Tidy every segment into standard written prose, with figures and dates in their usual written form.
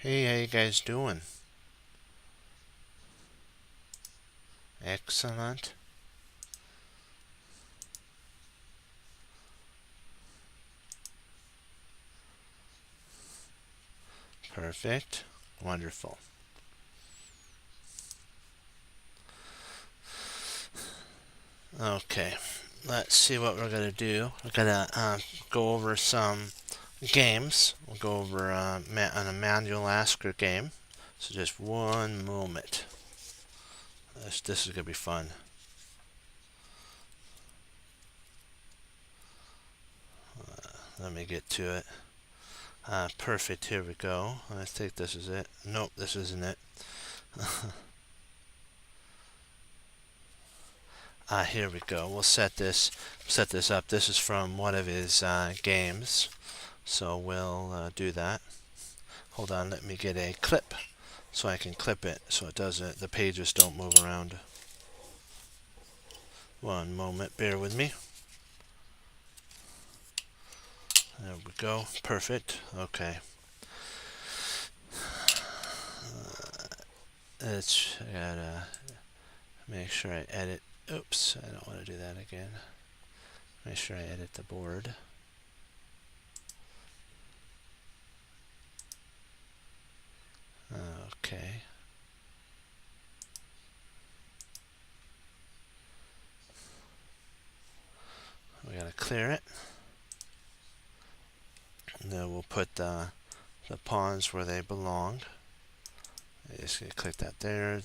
Hey, how you guys doing? Excellent. Perfect. Wonderful. Okay, let's see what we're gonna do. We're gonna go over some games. We'll go over an Emmanuel Asker game. So just one moment. This is gonna be fun. Let me get to it. Perfect. Here we go. I think this is it. Nope, this isn't it. Here we go. We'll set this up. This is from one of his games, so we'll do that. Hold on, let me get a clip so I can clip it so it doesn't. The pages don't move around. One moment, bear with me. There we go. Perfect. Okay. I gotta make sure I edit. Oops, I don't want to do that again. Make sure I edit the board. Okay. We gotta clear it. And then we'll put the pawns where they belong. Just gonna click that there,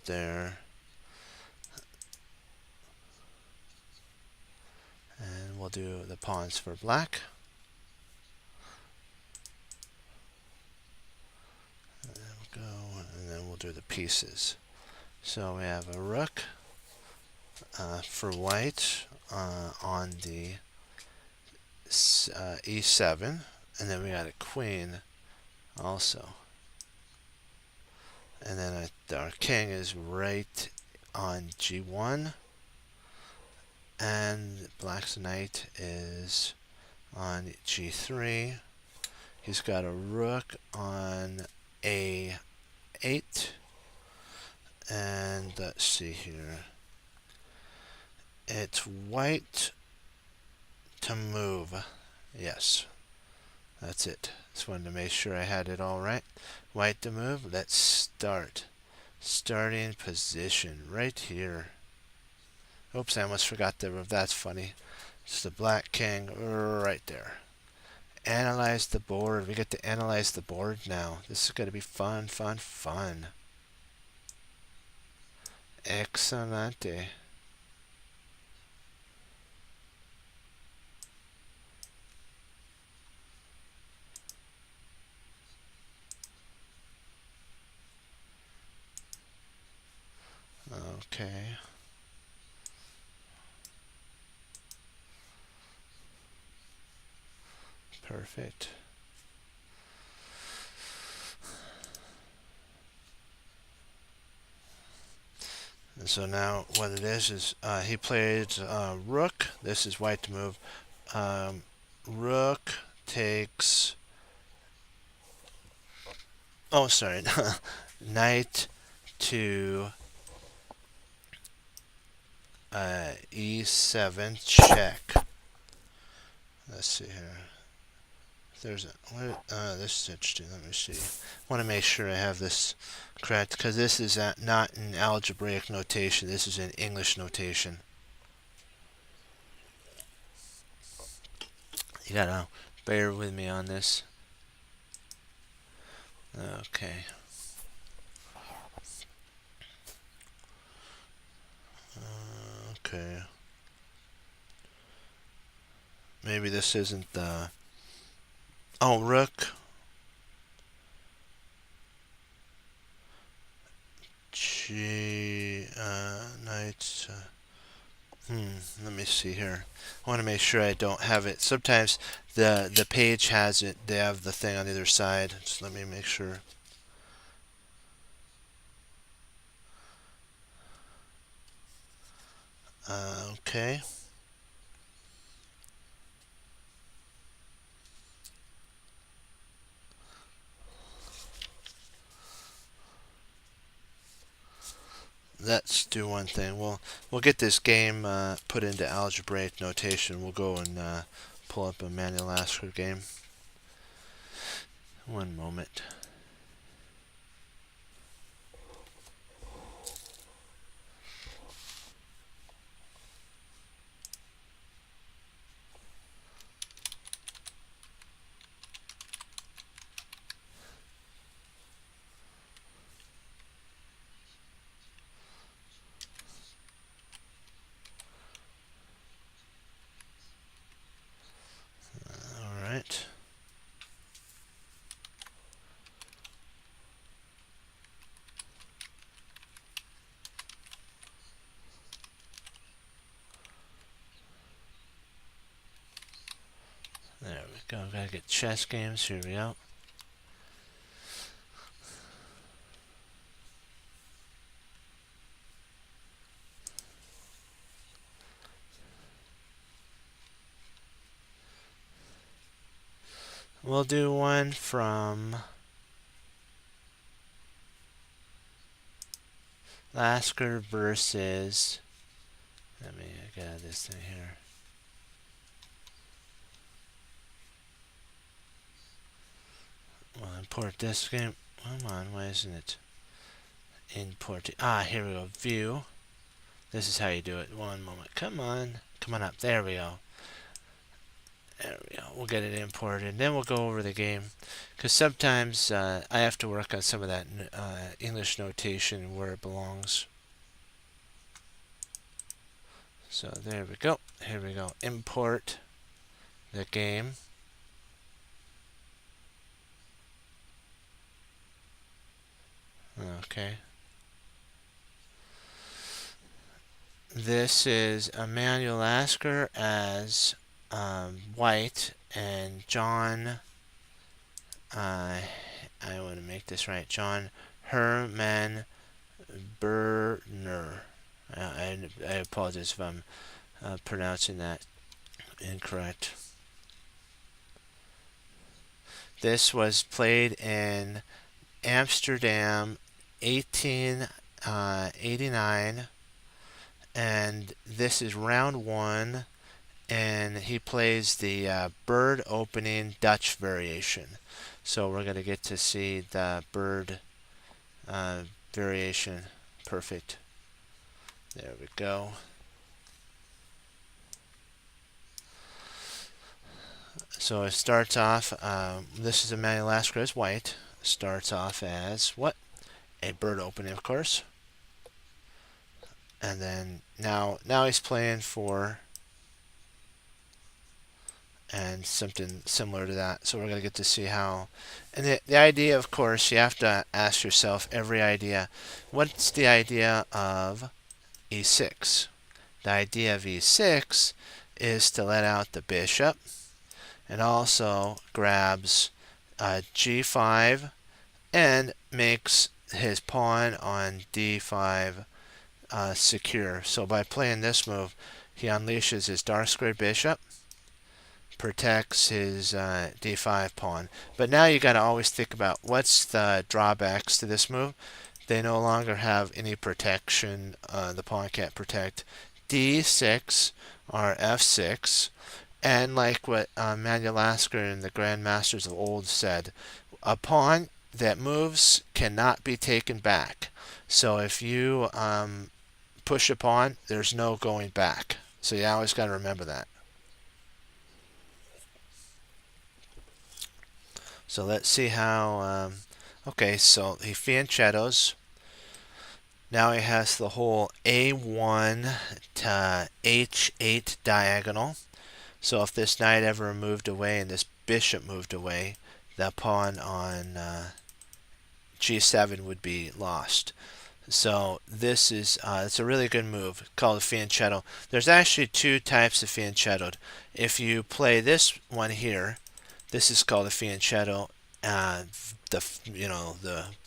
and we'll do the pawns for black. There we go, and then we'll do the pieces. So we have a rook for white on the e7, and then we got a queen also, and then our king is right on g1, and black's knight is on g3. He's got a rook on a8, and let's see here. It's white to move. Yes, that's it. Just wanted to make sure I had it all right. White to move. Let's start. Starting position right here. Oops, I almost forgot the. That's funny. It's the black king right there. Analyze the board. We get to analyze the board now. This is going to be fun, fun, fun. Excellente. Okay. Perfect. And so now what it is he played rook. This is white to move. Rook takes. Oh, sorry. Knight to e7 check. Let's see here. There's this is interesting. Let me see. I want to make sure I have this correct because this is not in algebraic notation. This is in English notation. You gotta bear with me on this. Okay. Okay. Maybe this isn't the. Oh, rook. Knight. Let me see here. I want to make sure I don't have it. Sometimes the page has it. They have the thing on either side. Just let me make sure. Okay. let's do one thing. We'll get this game put into algebraic notation. We'll go and pull up a Manuel Lasker game. One moment. All right. There we go. Gotta get chess games. Here we go. We'll do one from Lasker versus. Let me get this thing here. We'll import this game. Come on, why isn't it importing? Here we go. View. This is how you do it. One moment. Come on. Come on up. There we go. There we go. We'll get it imported. Then we'll go over the game. Because sometimes I have to work on some of that English notation where it belongs. So there we go. Here we go. Import the game. Okay. This is Manuel Lasker as White and John. I want to make this right. John Herman Berner. I apologize if I'm pronouncing that incorrect. This was played in Amsterdam, 1889, and this is round 1, and he plays the bird opening Dutch variation. So we're going to get to see the bird variation. Perfect. There we go. So it starts off, this is Manuel Lasker as White. Starts off as what? A bird opening, of course. And then now he's playing for and something similar to that. So we're going to get to see how. And the idea, of course, you have to ask yourself every idea. What's the idea of e6? The idea of e6 is to let out the bishop and also grabs g5 and makes his pawn on d5 secure. So by playing this move, he unleashes his dark squared bishop, protects his d5 pawn. But now you got to always think about what's the drawbacks to this move. They no longer have any protection. The pawn can't protect d6 or f6. And like what Manuel Lasker and the Grandmasters of old said, a pawn that moves cannot be taken back. So if you push a pawn, there's no going back. So you always got to remember that. So let's see how. Okay, so he fianchettos. Now he has the whole a1 to h8 diagonal. So if this knight ever moved away and this bishop moved away, the pawn on g7 would be lost. So this is it's a really good move called a fianchetto. There's actually two types of fianchetto. If you play this one here, this is called a fianchetto. The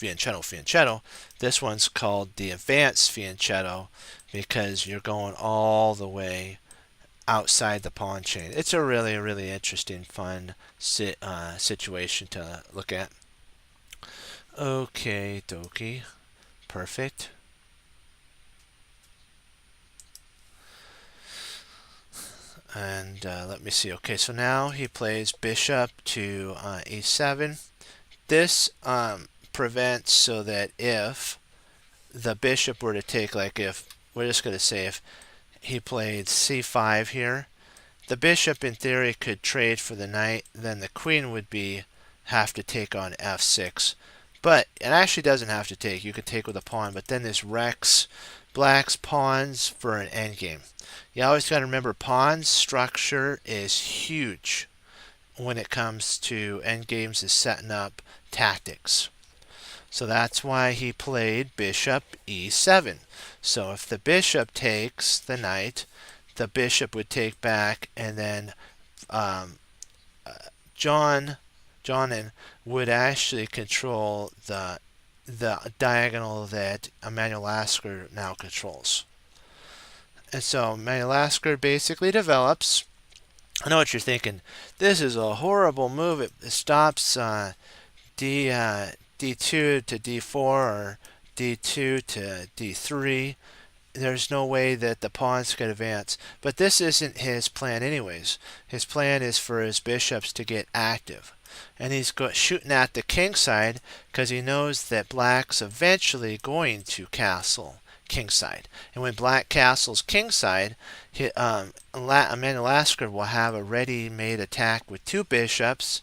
fianchetto. This one's called the advanced fianchetto because you're going all the way outside the pawn chain. It's a really, really interesting, fun situation to look at. Okay, dokie. Perfect. And let me see. Okay, so now he plays bishop to e7. This prevents so that if the bishop were to take, like if, we're just going to say if he played c5 here, the bishop in theory could trade for the knight, then the queen would have to take on f6. But it actually doesn't have to take. You could take with a pawn, but then this wrecks black's pawns for an endgame. You always got to remember pawn's structure is huge when it comes to endgames, is setting up tactics. So that's why he played bishop e7. So if the bishop takes the knight, the bishop would take back, and then um, John would actually control the diagonal that Emanuel Lasker now controls. And so Emanuel Lasker basically develops. I know what you're thinking. This is a horrible move. It stops D2 to D4 or D2 to D3. There's no way that the pawns could advance. But this isn't his plan anyways. His plan is for his bishops to get active. And he's shooting at the king side because he knows that black's eventually going to castle kingside. And when black castles kingside, Emanuel Lasker will have a ready-made attack with two bishops.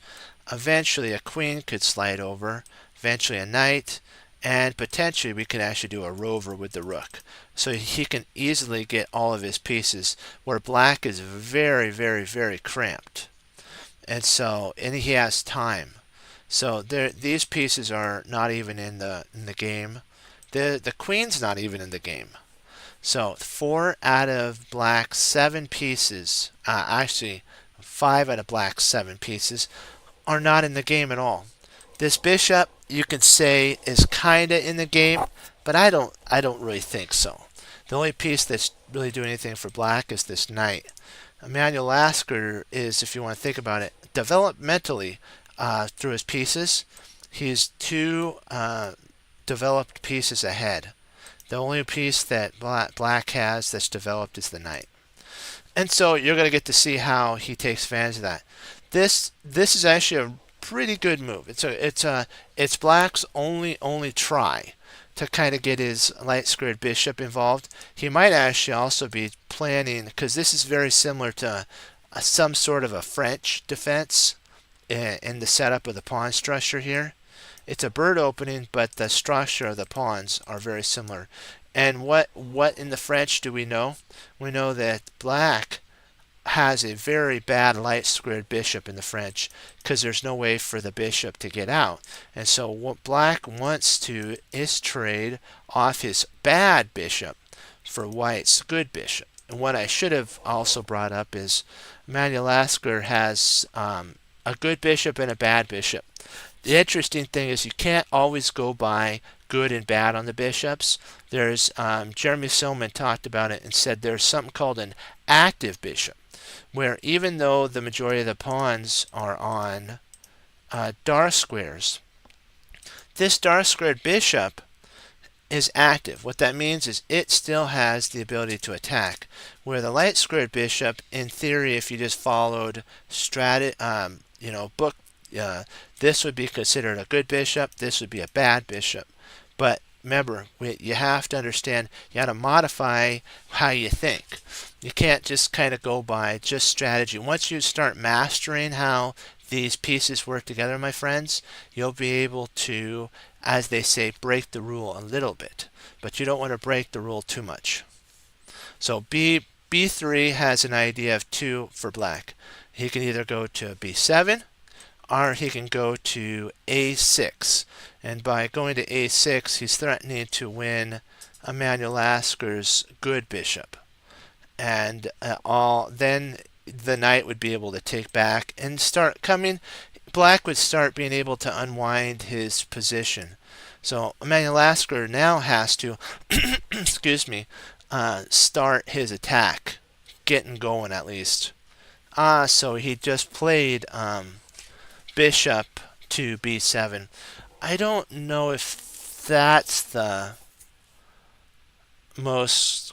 Eventually a queen could slide over. Eventually a knight. And potentially we could actually do a rover with the rook. So he can easily get all of his pieces, where black is very, very, very cramped. And he has time. So these pieces are not even in the game. The queen's not even in the game. So 4 out of black's 7 pieces, actually 5 out of black's 7 pieces, are not in the game at all. This bishop, you can say, is kind of in the game, but I don't really think so. The only piece that's really doing anything for black is this knight. Emanuel Lasker is, if you want to think about it, developmentally through his pieces, he's 2 developed pieces ahead. The only piece that black has that's developed is the knight. And so you're going to get to see how he takes advantage of that. This is actually a pretty good move. It's black's only try to kind of get his light squared bishop involved. He might actually also be planning, because this is very similar to some sort of a French defense in the setup of the pawn structure here. It's a bird opening, but the structure of the pawns are very similar. And what in the French do we know? We know that black has a very bad light squared bishop in the French because there's no way for the bishop to get out. And so what black wants to is trade off his bad bishop for white's good bishop. And what I should have also brought up is Emanuel Lasker has a good bishop and a bad bishop. The interesting thing is you can't always go by good and bad on the bishops. There's Jeremy Silman talked about it and said there's something called an active bishop, where even though the majority of the pawns are on dark squares, this dark squared bishop is active. What that means is it still has the ability to attack, where the light squared bishop, in theory, if you just followed this would be considered a good bishop, this would be a bad bishop. But remember, you have to understand, you got to modify how you think. You can't just kind of go by just strategy. Once you start mastering how these pieces work together, my friends, you'll be able to, as they say, break the rule a little bit. But you don't want to break the rule too much. So B3 has an idea of 2 for black. He can either go to B7 or he can go to A6. And by going to A6, he's threatening to win Emanuel Lasker's good bishop. And then the knight would be able to take back and start coming. Black would start being able to unwind his position. So Emanuel Lasker now has to, excuse me, start his attack, getting going at least. So he just played bishop to b7. I don't know if that's the most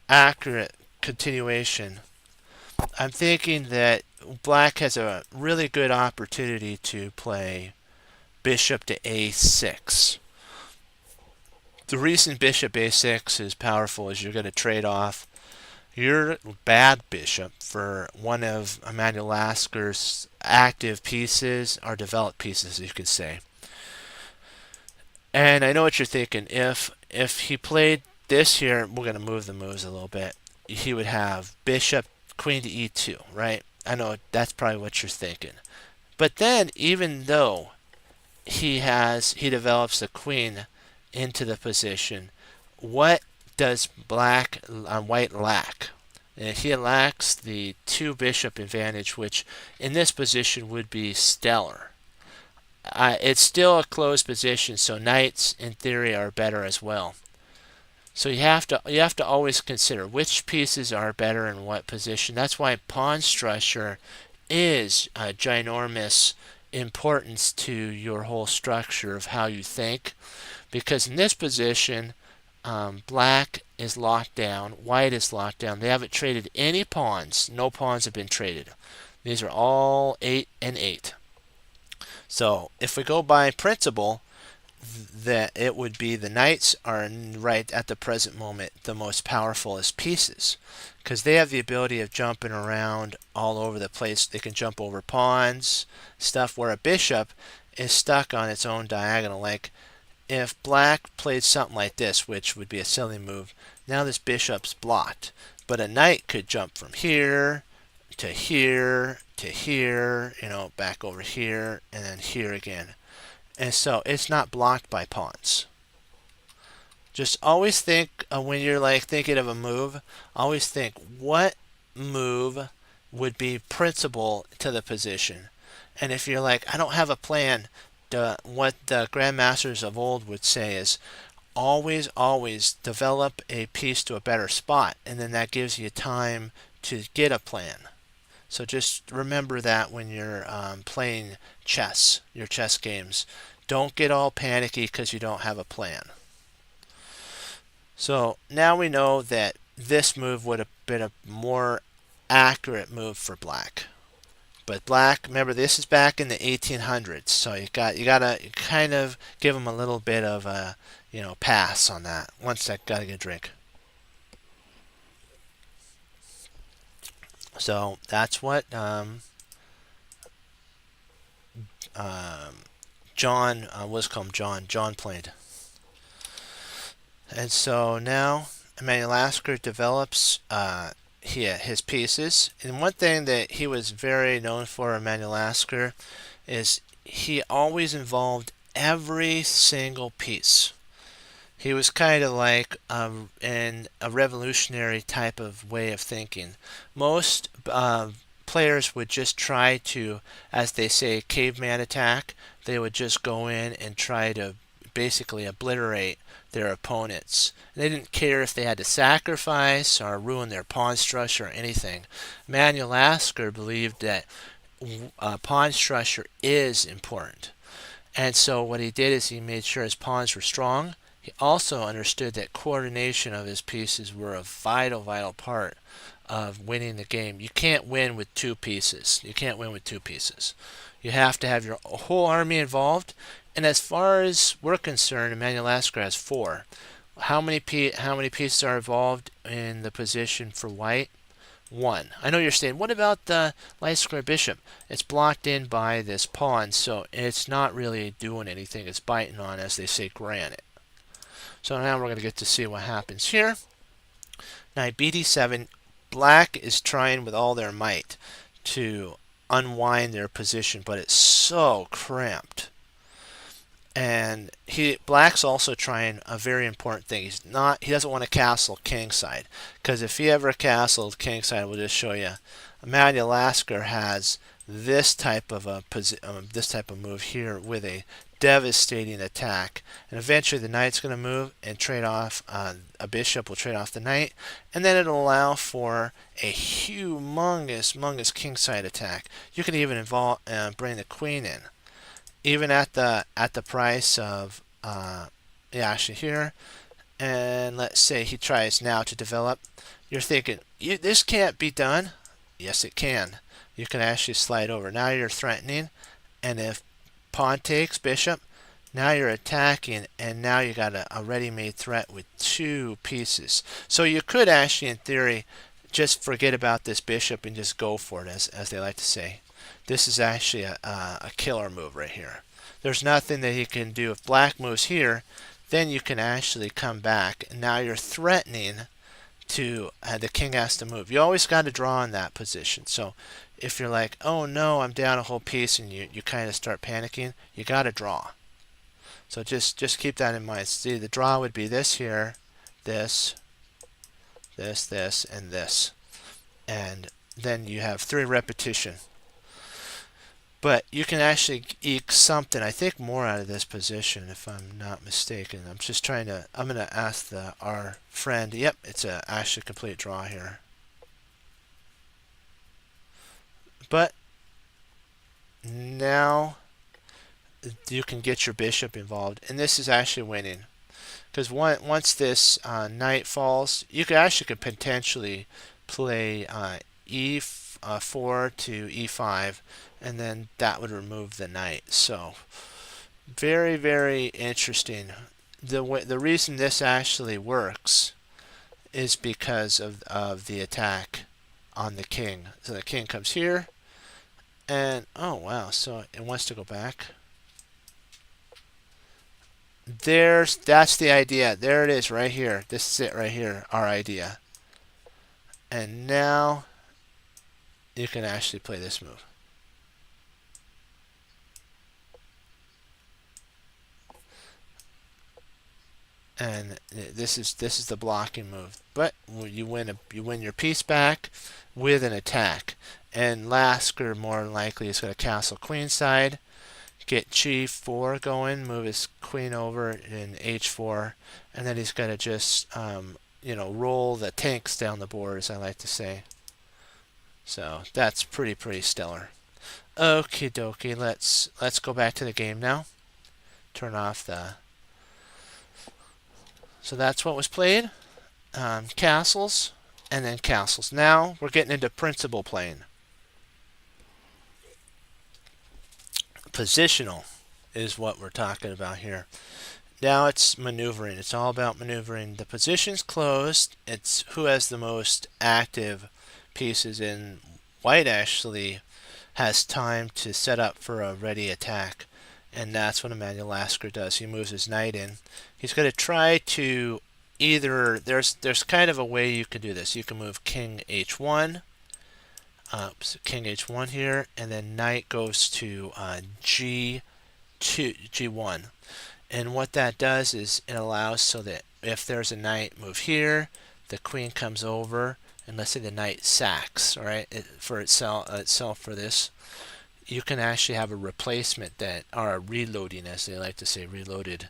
accurate continuation. I'm thinking that black has a really good opportunity to play bishop to a6. The reason bishop a6 is powerful is you're going to trade off your bad bishop for one of Emanuel Lasker's active pieces, or developed pieces, you could say. And I know what you're thinking. If he played this here, we're going to move the moves a little bit. He would have bishop, queen to e2, right? I know that's probably what you're thinking. But then, even though he develops the queen into the position, what does black on white lack? And he lacks the two bishop advantage, which in this position would be stellar. It's still a closed position, so knights in theory are better as well. So you have to always consider which pieces are better in what position. That's why pawn structure is a ginormous importance to your whole structure of how you think, because in this position, black is locked down, white is locked down. They haven't traded any pawns. No pawns have been traded. These are all 8 and 8. So if we go by principle, that it would be the knights are right at the present moment the most powerful as pieces, because they have the ability of jumping around all over the place. They can jump over pawns, stuff, where a bishop is stuck on its own diagonal. Like if black played something like this, which would be a silly move, now this bishop's blocked, but a knight could jump from here to here to here, back over here and then here again. And so it's not blocked by pawns. Just always think, when you're like thinking of a move, always think what move would be principal to the position. And if you're like, I don't have a plan, what the grandmasters of old would say is always develop a piece to a better spot, and then that gives you time to get a plan. So just remember that when you're playing chess, your chess games. Don't get all panicky because you don't have a plan. So now we know that this move would have been a more accurate move for black. But black, remember, this is back in the 1800s, so you gotta kind of give him a little bit of a pass on that. Once I gotta get a drink. So that's what John was called John played. And so now Emanuel Lasker develops his pieces. And one thing that he was very known for, Emanuel Lasker, is he always involved every single piece. He was kind of like in a revolutionary type of way of thinking. Most players would just try to, as they say, caveman attack. They would just go in and try to basically obliterate their opponents. They didn't care if they had to sacrifice or ruin their pawn structure or anything. Emanuel Lasker believed that pawn structure is important. And so what he did is he made sure his pawns were strong. He also understood that coordination of his pieces were a vital part of winning the game. You can't win with two pieces. You can't win with two pieces. You have to have your whole army involved. And as far as we're concerned, Emanuel Lasker has 4. How many pieces are involved in the position for white? 1. I know you're saying, what about the light square bishop? It's blocked in by this pawn, so it's not really doing anything. It's biting on, as they say, granite. So now we're going to get to see what happens here. Knight bd7. Black is trying with all their might to unwind their position, but it's so cramped. And black's also trying a very important thing. He doesn't want to castle kingside, because if he ever castled kingside, we'll just show you. Emanuel Lasker has this type of move here with a devastating attack, and eventually the knight's going to move and trade off. A bishop will trade off the knight, and then it'll allow for a humongous kingside attack. You can even bring the queen in, even at the price of actually here. And let's say he tries now to develop. You're thinking, this can't be done. Yes, it can. You can actually slide over. Now you're threatening, and if pawn takes bishop, now you're attacking, and now you got a ready-made threat with 2 pieces. So you could actually, in theory, just forget about this bishop and just go for it, as they like to say. This is actually a killer move right here. There's nothing that he can do. If black moves here, then you can actually come back, and now you're threatening to the king has to move. You always got to draw in that position. So if you're like, oh no, I'm down a whole piece, and you kind of start panicking, you got to draw. So just keep that in mind. See, the draw would be this here, this, this, and this. And then you have 3 repetition. But you can actually eke something, I think, more out of this position, if I'm not mistaken. I'm just trying to, I'm going to ask our friend. Yep, it's actually a complete draw here. But now you can get your bishop involved, and this is actually winning. Because once this knight falls, you could potentially play e4 to e5, and then that would remove the knight. So very, very interesting. The reason this actually works is because of the attack on the king. So the king comes here, and oh wow, so it wants to go back. That's the idea. There it is right here. This is it right here, our idea. And now you can actually play this move. And this is the blocking move. But you win your piece back with an attack. And Lasker more than likely is going to castle queenside, get g4 going, move his queen over in h4, and then he's going to just roll the tanks down the board, as I like to say. So that's pretty stellar. Okie dokie, let's go back to the game now. Turn off the. So that's what was played. Castles and then castles. Now we're getting into principal playing. Positional is what we're talking about here. Now it's maneuvering. It's all about maneuvering. The position's closed. It's who has the most active pieces, and white actually has time to set up for a ready attack, and that's what Emanuel Lasker does. He moves his knight in. He's going to try to either there's kind of a way you can do this. You can move king h1, king h1 here, and then knight goes to g1. And what that does is it allows so that if there's a knight move here, the queen comes over, and let's say the knight sacks, all right, for itself for this, you can actually have a replacement that are reloading, as they like to say, reloaded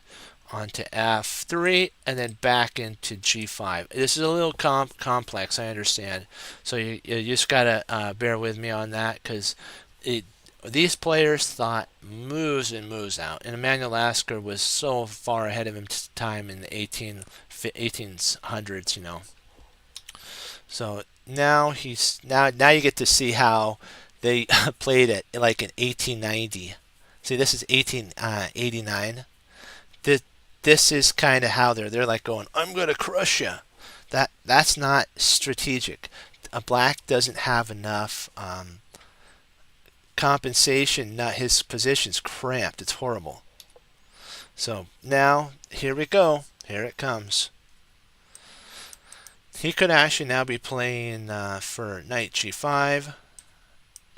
onto f3 and then back into g5. This is a little complex, I understand. So you just gotta bear with me on that, because these players thought moves in, moves out, and Emanuel Lasker was so far ahead of him time in the 1800s, So now now you get to see how they played it like in 1890. See, this is 1889. This is kind of how they're like going, I'm gonna crush you. That's not strategic. Black doesn't have enough compensation. Not his position's cramped. It's horrible. So now here we go. Here it comes. He could actually now be playing for knight g5,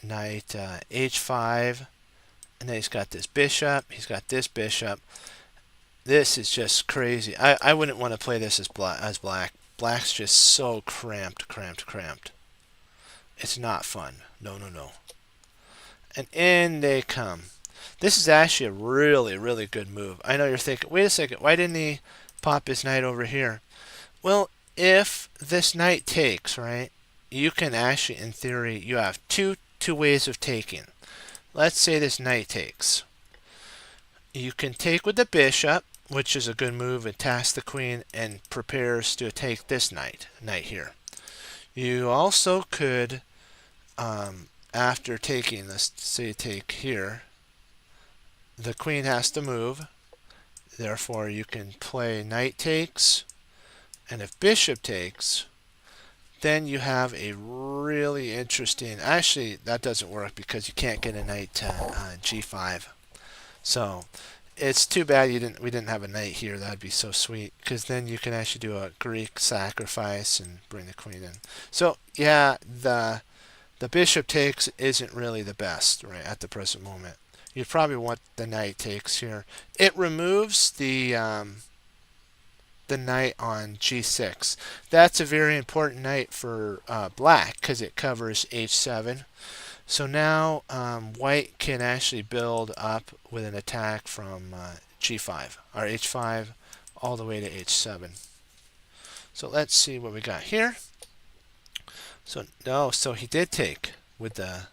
knight h5, and then he's got this bishop. He's got this bishop. This is just crazy. I wouldn't want to play this as black. Black's just so cramped. It's not fun. No. And in they come. This is actually a really good move. I know you're thinking, wait a second, why didn't he pop his knight over here? Well, if this knight takes, right, you can actually, in theory, you have two ways of taking. Let's say this knight takes. You can take with the bishop, which is a good move, attacks the queen and prepares to take this knight here. You also could after taking, let's say take here, the queen has to move. Therefore, you can play knight takes, and if bishop takes, then you have a really interesting. Actually, that doesn't work because you can't get a knight to g5. So it's too bad we didn't have a knight here. That'd be so sweet because then you can actually do a Greek sacrifice and bring the queen in. So yeah, the bishop takes isn't really the best right at the present moment. You probably want the knight takes here. It removes the knight on g6. That's a very important knight for black because it covers h7. So now white can actually build up with an attack from g5 or h5 all the way to h7. So let's see what we got here. So no, so he did take with the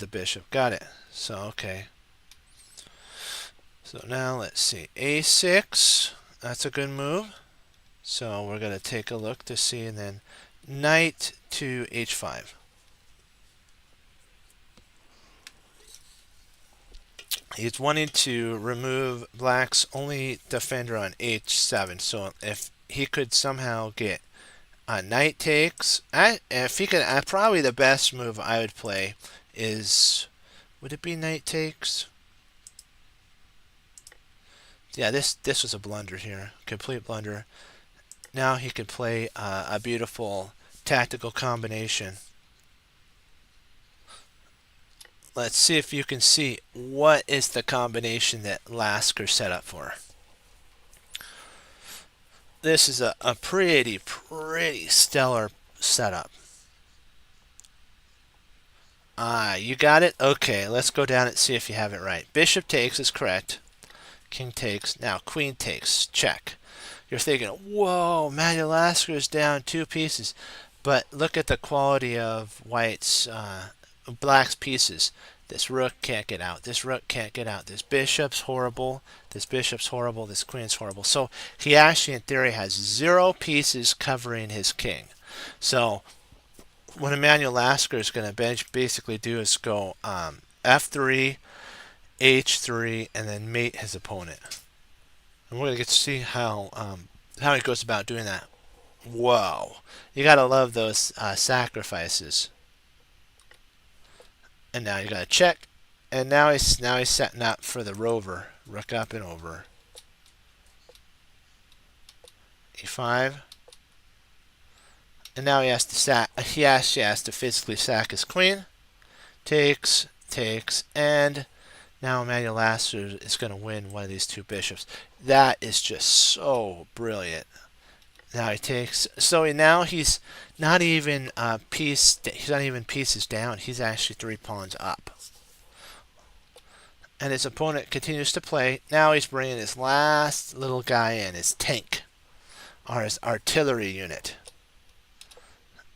bishop. Got it. So okay. So now let's see. a6. That's a good move. So we're going to take a look to see, and then knight to h5. He's wanting to remove black's only defender on h7. So if he could somehow get knight takes, if he could, probably the best move I would play is, would it be knight takes? Yeah, this was a blunder here, complete blunder. Now he can play a beautiful tactical combination. Let's see if you can see what is the combination that Lasker set up for. This is a pretty stellar setup. You got it? Okay, let's go down and see if you have it right. Bishop takes is correct. King takes. Now queen takes. Check. You're thinking, whoa, Manuel Lasker is down 2 pieces. But look at the quality of black's pieces. This rook can't get out. This rook can't get out. This bishop's horrible. This bishop's horrible. This queen's horrible. So he actually, in theory, has 0 pieces covering his king. So what Emanuel Lasker is going to basically do is go f3, h3, and then mate his opponent. And we're going to get to see how he goes about doing that. Whoa. You got to love those sacrifices. And now you got to check. And now he's setting up for the rover. Rook up and over. e5. And now he has to he actually has to physically sack his queen. Takes, and now Emanuel Lasker is going to win one of these 2 bishops. That is just so brilliant. Now he takes. So now he's not even he's not even pieces down. He's actually 3 pawns up. And his opponent continues to play. Now he's bringing his last little guy in, his tank, or his artillery unit.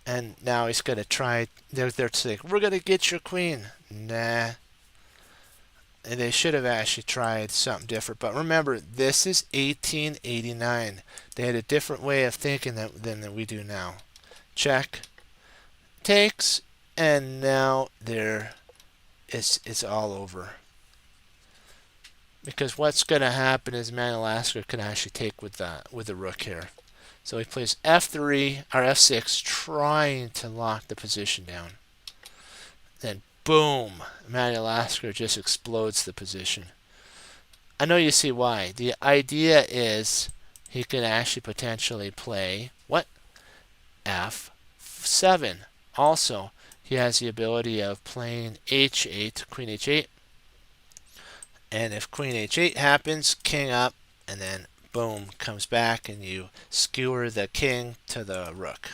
And now he's going to try. They're saying, we're going to get your queen. Nah. And they should have actually tried something different. But remember, this is 1889. They had a different way of thinking than we do now. Check. Takes. And now it's all over. Because what's going to happen is Emanuel Lasker can actually take with the rook here. So he plays f3 or f6, trying to lock the position down. Then boom, Emanuel Lasker just explodes the position. I know you see why. The idea is he can actually potentially play what? f7. Also, he has the ability of playing h8, queen h8. And if queen h8 happens, king up, and then boom, comes back and you skewer the king to the rook.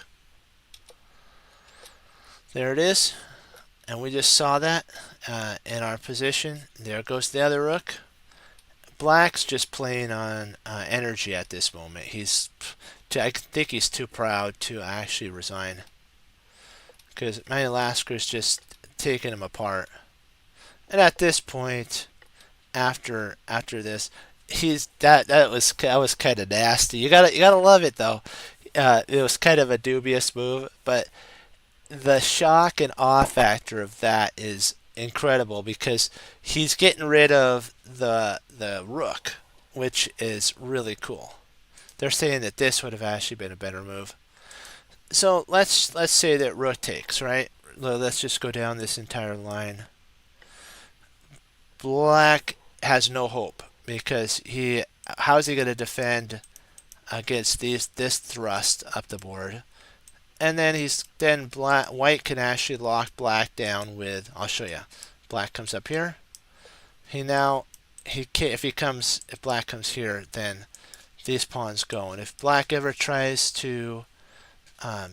There it is. And we just saw that in our position. There goes the other rook. Black's just playing on energy at this moment. I think he's too proud to actually resign. Because Emanuel Lasker is just taking him apart. And at this point, after this, that was kind of nasty. You gotta love it though. It was kind of a dubious move, but the shock and awe factor of that is incredible because he's getting rid of the rook, which is really cool. They're saying that this would have actually been a better move. So let's say that rook takes, right? Let's just go down this entire line. Black has no hope because how's he going to defend against this thrust up the board? And then white can actually lock black down with, I'll show you. Black comes up here. He now he can if black comes here, then these pawns go. And if black ever tries to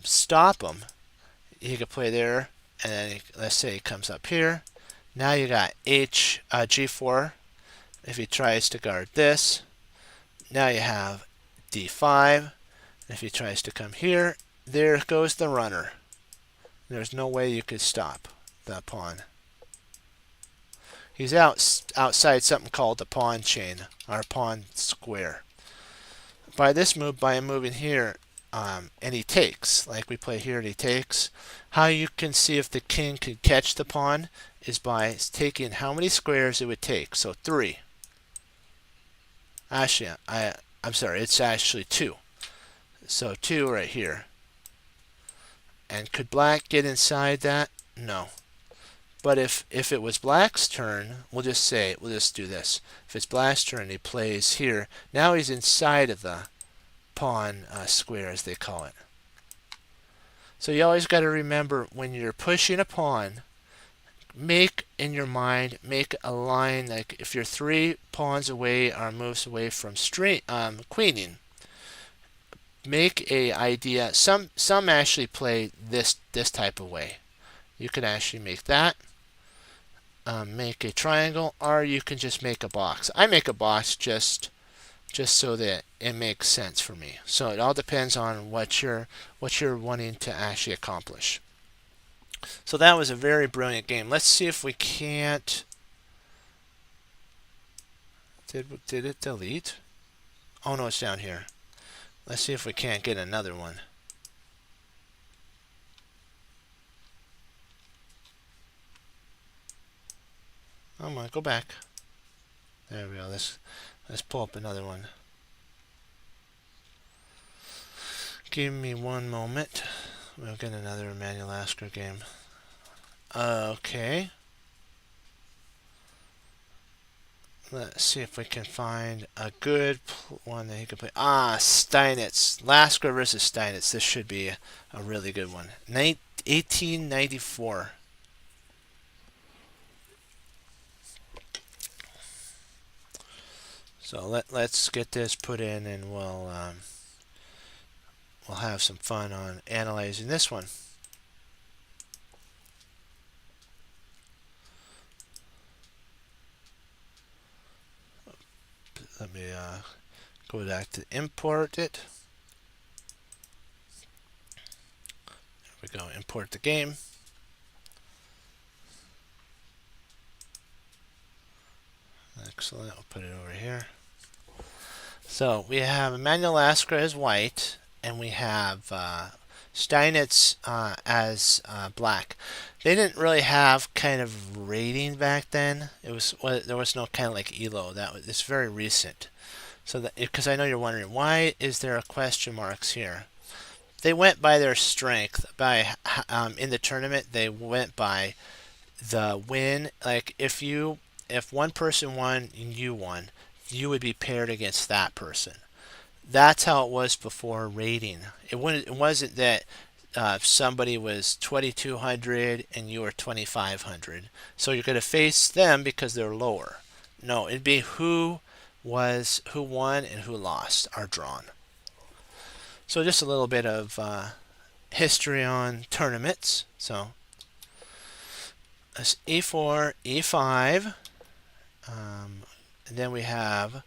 stop him, he could play there, and then let's say he comes up here. Now you got G4. If he tries to guard this, now you have D5. If he tries to come here, there goes the runner. There's no way you could stop that pawn. He's outside something called the pawn chain, or pawn square. By this move, by moving here, and he takes, like we play here and he takes, how you can see if the king could catch the pawn is by taking how many squares it would take. So 3. Actually, I'm sorry, it's actually 2. So 2 right here. And could black get inside that? No. But if it was black's turn, we'll just do this. If it's black's turn, he plays here. Now he's inside of the pawn square, as they call it. So you always got to remember when you're pushing a pawn, make in your mind, make a line like if you're 3 pawns away or moves away from queening. Make a idea. Some actually play this type of way. You could actually make that. Make a triangle, or you can just make a box. I make a box just so that it makes sense for me. So it all depends on what you're wanting to actually accomplish. So that was a very brilliant game. Let's see if we can't. Did it delete? Oh no, it's down here. Let's see if we can't get another one. Oh my, go back. There we go. Let's pull up another one. Give me one moment. We'll get another Emanuel Lasker game. Okay. Let's see if we can find a good one that he can play. Steinitz. Lasker versus Steinitz. This should be a really good one. 1894. So let's get this put in, and we'll have some fun on analyzing this one. Let me go back to import it. There we go. Import the game. Excellent. I'll put it over here. So we have Emanuel Lasker as white, and we have Steinitz as black. They didn't really have kind of rating back then. There was no kind of like ELO. It's very recent. So because I know you're wondering why is there a question marks here. They went by their strength. In the tournament, they went by the win. Like if one person won and you won, you would be paired against that person. That's how it was before rating. It wasn't that somebody was 2200 and you were 2500, so you're going to face them because they're lower. No, it'd be who won and who lost are drawn. So just a little bit of history on tournaments. So that's e4, e5, and then we have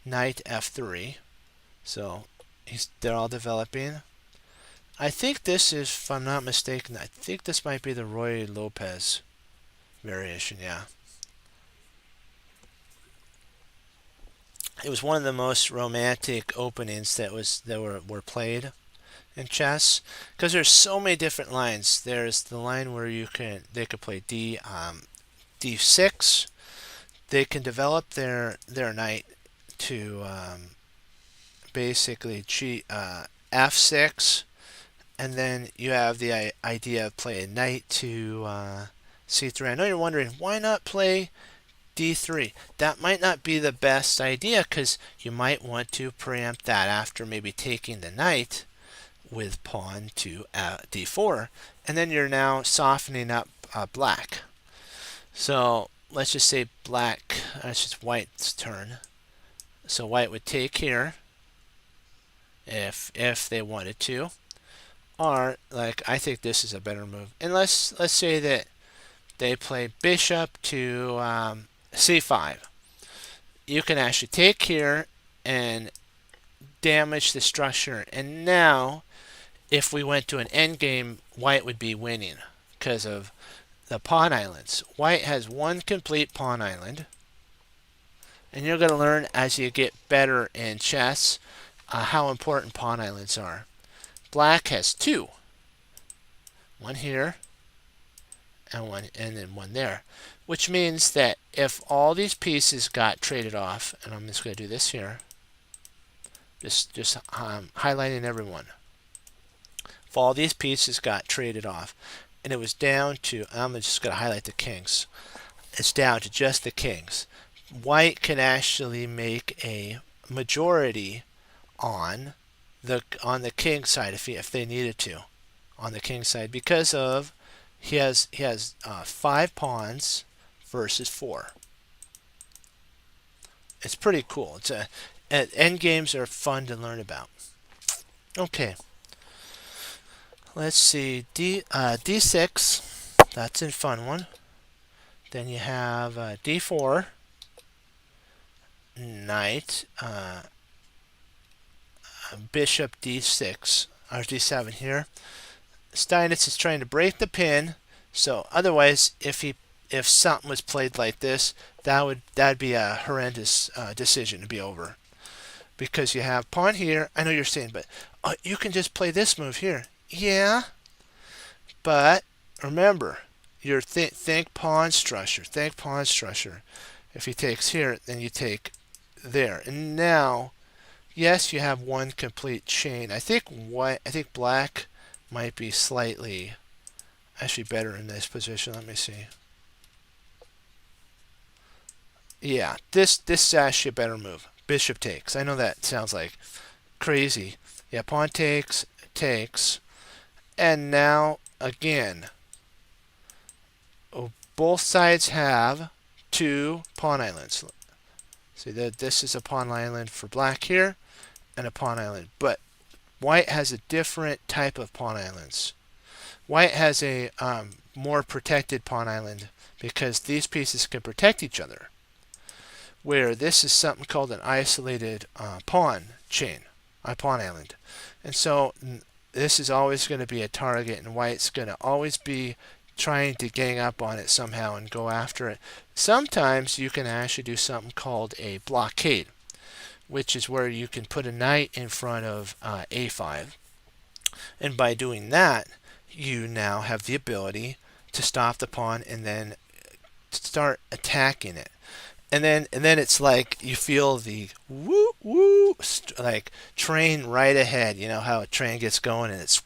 knight f3. So they're all developing. I think this is, if I'm not mistaken, I think this might be the Ruy Lopez variation, yeah. It was one of the most romantic openings that were played. in chess because there's so many different lines. There's the line where they could play d6. They can develop their knight to basically f6, and then you have the idea of playing knight to c3. I know you're wondering why not play d3. That might not be the best idea because you might want to preempt that after maybe taking the knight with pawn to d4, and then you're now softening up black. So let's just say it's just white's turn. So white would take here if they wanted to, or like I think this is a better move. And let's say that they play bishop to c5. You can actually take here and damage the structure. And now, if we went to an endgame, white would be winning because of the pawn islands. White has one complete pawn island. And you're going to learn as you get better in chess how important pawn islands are. Black has two. One here and then one there. Which means that if all these pieces got traded off, and I'm just going to do this here, just highlighting everyone. If all these pieces got traded off, and it was down to, I'm just going to highlight the kings. It's down to just the kings. White can actually make a majority on the king side if they needed to, on the king side, because of he has 5 pawns versus 4. It's pretty cool. End games are fun to learn about. Okay, let's see. D6. That's a fun one. Then you have D4. Knight. Bishop D6 or D7 here. Steinitz is trying to break the pin. So otherwise, if something was played like this, that'd be a horrendous decision to be over, because you have pawn here. I know you're saying, but you can just play this move here. Yeah, but remember, think pawn structure. Think pawn structure. If he takes here, then you take there, and now, yes, you have one complete chain. I think black might be slightly actually better in this position. Let me see. Yeah, this is actually a better move. Bishop takes. I know that sounds like crazy. Yeah, pawn takes, and now again, both sides have 2 pawn islands. See that this is a pawn island for black here, and a pawn island, but white has a different type of pawn islands. White has a more protected pawn island because these pieces can protect each other, where this is something called an isolated pawn chain, a pawn island. And so this is always going to be a target, and white's going to always be trying to gang up on it somehow and go after it. Sometimes you can actually do something called a blockade, which is where you can put a knight in front of a5. And by doing that, you now have the ability to stop the pawn and then start attacking it. And then it's like you feel the woo woo like train right ahead. You know how a train gets going and it's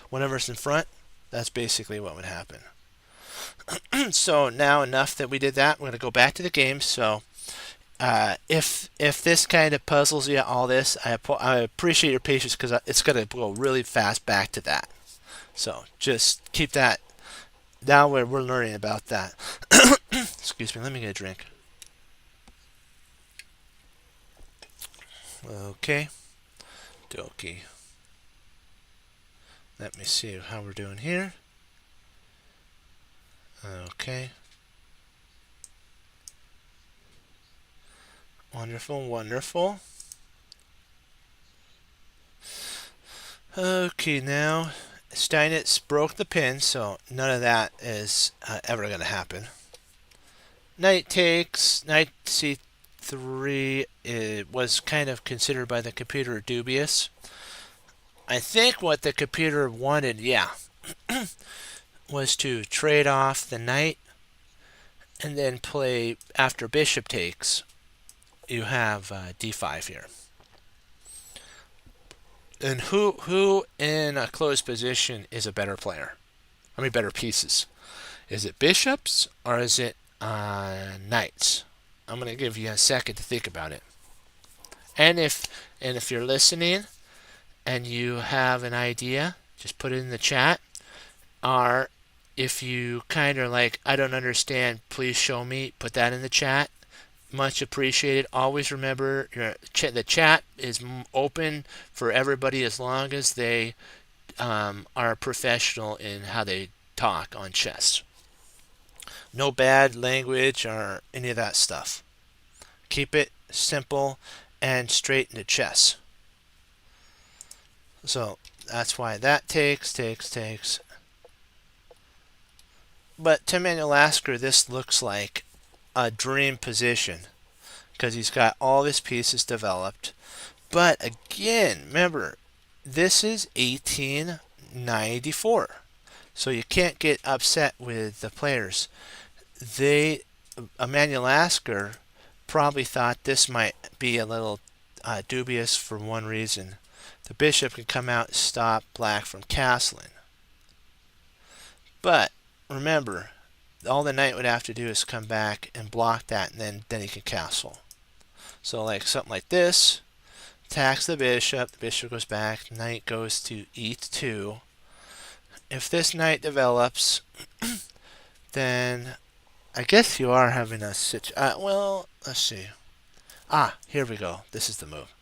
whenever it's in front. That's basically what would happen. So now enough that we did that. We're going to go back to the game. So if this kind of puzzles you, all this, I appreciate your patience because it's going to go really fast back to that. So just keep that. Now we're learning about that. Excuse me, let me get a drink. Okay. Dokie. Let me see how we're doing here. Okay. Wonderful, wonderful. Okay, now Steinitz broke the pin, so none of that is ever going to happen. Knight takes, knight c3 was kind of considered by the computer dubious. I think what the computer wanted, yeah, was to trade off the knight and then play after bishop takes. You have d5 here. And who in a closed position is a better player? I mean, better pieces. Is it bishops or is it knights? I'm going to give you a second to think about it. And if you're listening and you have an idea, just put it in the chat. Or if you kind of like, I don't understand, please show me, put that in the chat. Much appreciated. Always remember the chat is open for everybody as long as they are professional in how they talk on chess. No bad language or any of that stuff. Keep it simple and straight into chess. So that's why that takes. But to Manuel Lasker, this looks like a dream position because he's got all his pieces developed. But again, remember, this is 1894. So you can't get upset with the players. Manuel Lasker probably thought this might be a little dubious for one reason. The bishop can come out and stop black from castling. But remember, all the knight would have to do is come back and block that, and then he can castle. So like something like this, attacks the bishop goes back, knight goes to e2. If this knight develops, then I guess you are having a well, let's see. Here we go. This is the move.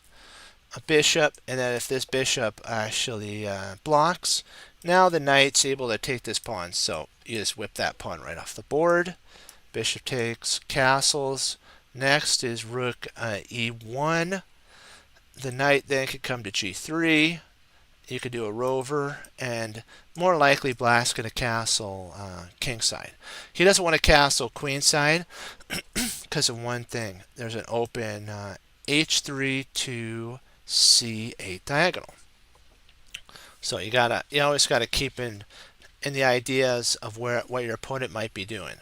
A bishop, and then if this bishop actually blocks, now the knight's able to take this pawn. So you just whip that pawn right off the board. Bishop takes, castles. Next is rook e1. The knight then could come to g3. You could do a rover, and more likely black's going to castle kingside. He doesn't want to castle queenside because of one thing. There's an open h3 to c8 diagonal. So you always gotta keep in the ideas of what your opponent might be doing.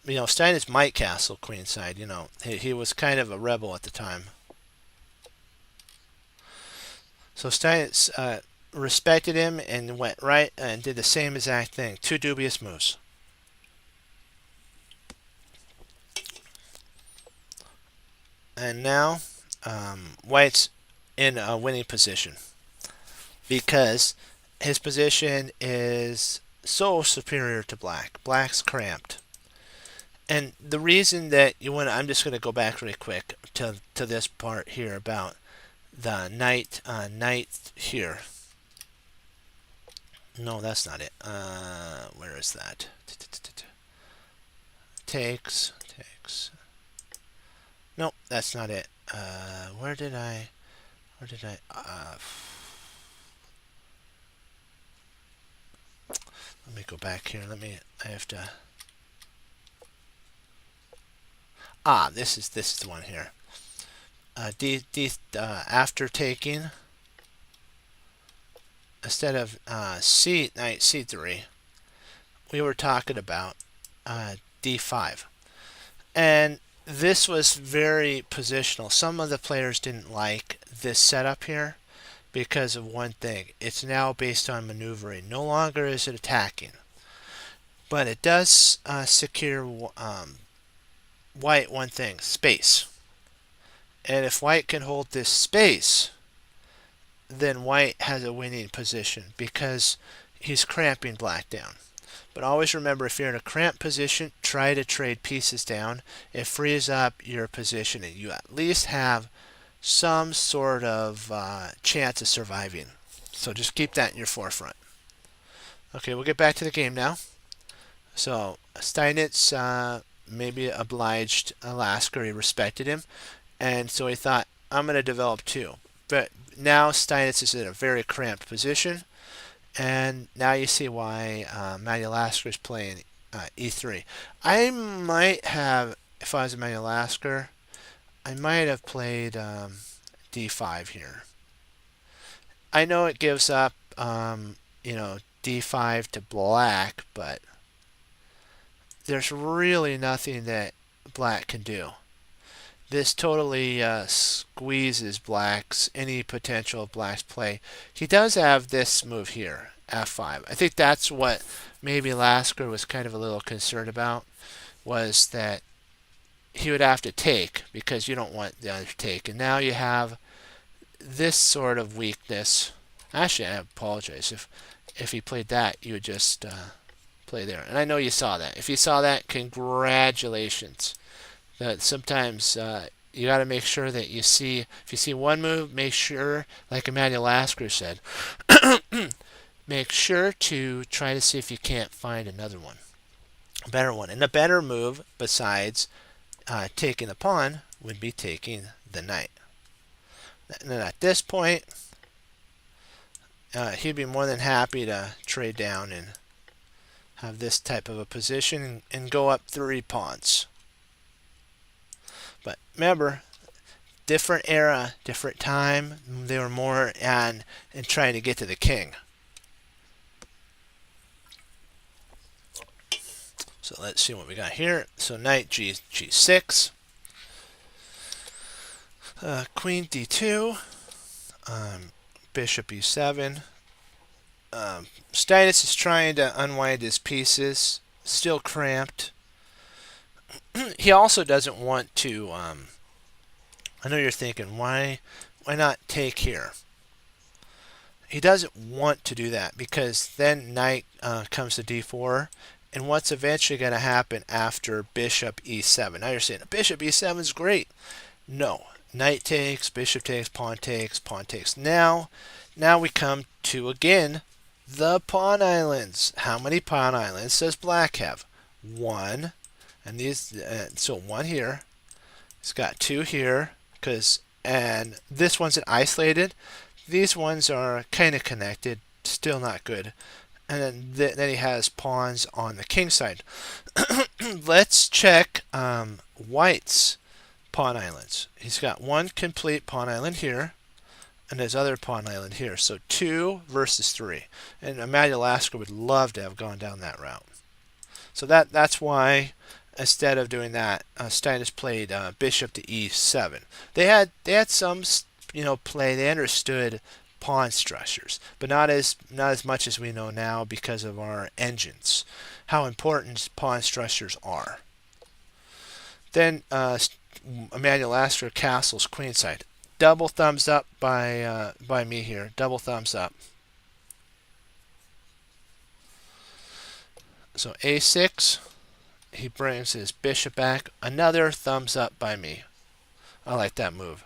Steinitz might castle queenside. He was kind of a rebel at the time. So Steinitz respected him and went right and did the same exact thing. Two dubious moves. And now White's in a winning position because his position is so superior to black. Black's cramped. And the reason that I'm just going to go back really quick to this part here about the knight here. No, that's not it. Where is that? Takes. No, that's not it. Where did I? Let me go back here. I have to. This is the one here. After taking, instead of knight c3, we were talking about d5, and this was very positional. Some of the players didn't like this setup here because of one thing. It's now based on maneuvering. No longer is it attacking, but it does secure White one thing: space. And if White can hold this space, then White has a winning position because he's cramping black down. But always remember, if you're in a cramped position, try to trade pieces down. It frees up your position and you at least have some sort of chance of surviving. So just keep that in your forefront. Okay, we'll get back to the game now. So Steinitz maybe obliged Lasker. He respected him. And so he thought, I'm going to develop two. But now Steinitz is in a very cramped position. And now you see why Manuel Lasker is playing e3. I might have, if I was Manuel Lasker, I might have played d5 here. I know it gives up, d5 to black, but there's really nothing that black can do. This totally squeezes black's any potential of black's play. He does have this move here, f5. I think that's what maybe Lasker was kind of a little concerned about, was that he would have to take because you don't want the other to take. And now you have this sort of weakness. Actually, I apologize. If he played that, you would just play there. And I know you saw that. If you saw that, congratulations. That sometimes you got to make sure that you see, if you see one move, make sure, like Emmanuel Lasker said, make sure to try to see if you can't find another one, a better one. And a better move besides taking the pawn would be taking the knight. And then at this point, he'd be more than happy to trade down and have this type of a position and go up 3 pawns. But remember, different era, different time. They were more on in trying to get to the king. So let's see what we got here. So knight g6, queen d2, bishop e7. Stainis is trying to unwind his pieces, still cramped. He also doesn't want to. I know you're thinking, why not take here? He doesn't want to do that because then knight comes to d4, and what's eventually going to happen after bishop e7? Now you're saying bishop e7 is great. No, knight takes, bishop takes, pawn takes, pawn takes. Now we come to again the pawn islands. How many pawn islands does black have? 1. And these, so 1 here. It's got 2 here, and this one's an isolated. These ones are kind of connected, still not good. And then he has pawns on the king side. Let's check white's pawn islands. He's got 1 complete pawn island here, and his other pawn island here. So 2 versus 3. And Emmanuel Lasker would love to have gone down that route. So that's why, instead of doing that, Stainis played bishop to e7. They had some play. They understood pawn structures, but not as much as we know now because of our engines, how important pawn structures are. Then Emmanuel Lasker castles queenside. Double thumbs up by me here. Double thumbs up. So a6, he brings his bishop back. Another thumbs up by me. I like that move.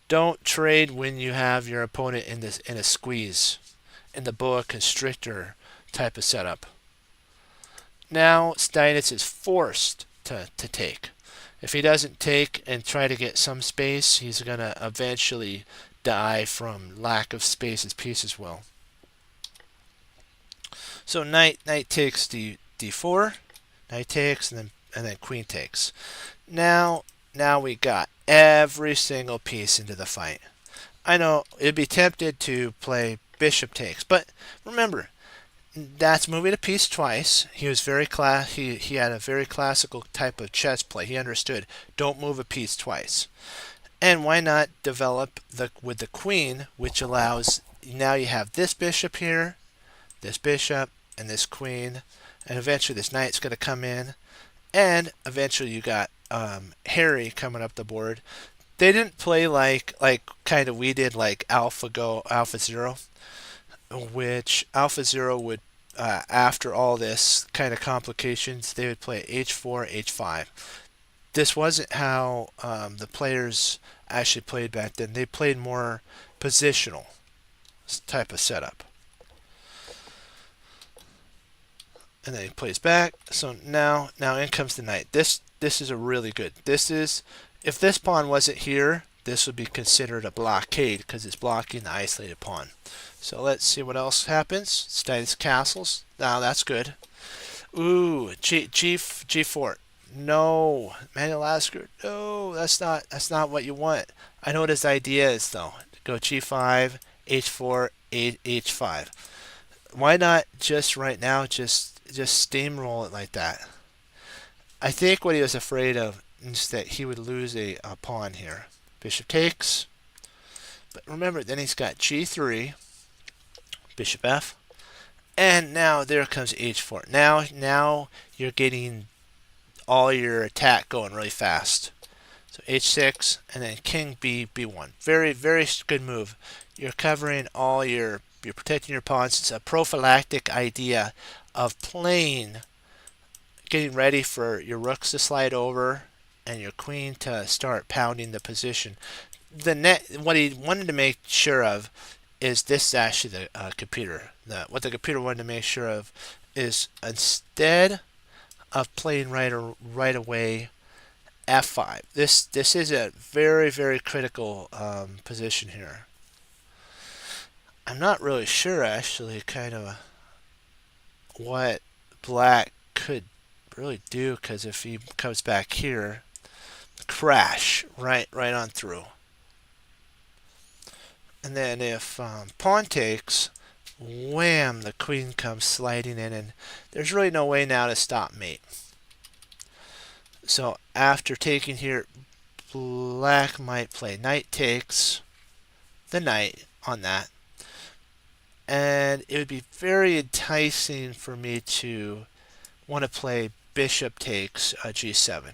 Don't trade when you have your opponent in a squeeze, in the boa constrictor type of setup. Now Stainis is forced to take. If he doesn't take and try to get some space, he's going to eventually die from lack of space his pieces will. So knight takes d4, knight takes, and then queen takes. Now we got every single piece into the fight. I know it'd be tempted to play bishop takes, but remember, that's moving a piece twice. He was very he had a very classical type of chess play. He understood, don't move a piece twice. And why not develop with the queen, which allows, now you have this bishop here, this bishop, and this queen, and eventually this knight's going to come in, and eventually you got Harry coming up the board. They didn't play like kind of we did, like Alpha Zero, which Alpha Zero would, after all this kind of complications, they would play h4, h5. This wasn't how the players actually played back then. They played more positional type of setup. And then he plays back. So now in comes the knight. This is a really good. If this pawn wasn't here, this would be considered a blockade because it's blocking the isolated pawn. So let's see what else happens. Stainis castles. Now that's good. Ooh, g4. No, Emmanuel Lasker. No, that's not what you want. I know what his idea is though. Go g5, h4, h5. Why not just right now just steamroll it like that? I think what he was afraid of is that he would lose a pawn here. Bishop takes, but remember, then he's got g3, bishop f, and now there comes h4. Now you're getting all your attack going really fast. So h6 and then king b, b1. Very, very good move. You're covering all you're protecting your pawns. It's a prophylactic idea of playing, getting ready for your rooks to slide over and your queen to start pounding the position. What he wanted to make sure of is this is actually the computer. What the computer wanted to make sure of is instead of playing right away f5. This is a very, very critical position here. I'm not really sure actually kind of what black could really do, because if he comes back here, crash right on through. And then if pawn takes, wham, the queen comes sliding in, and there's really no way now to stop mate. So after taking here, black might play knight takes the knight on that, and it would be very enticing for me to want to play bishop takes g7.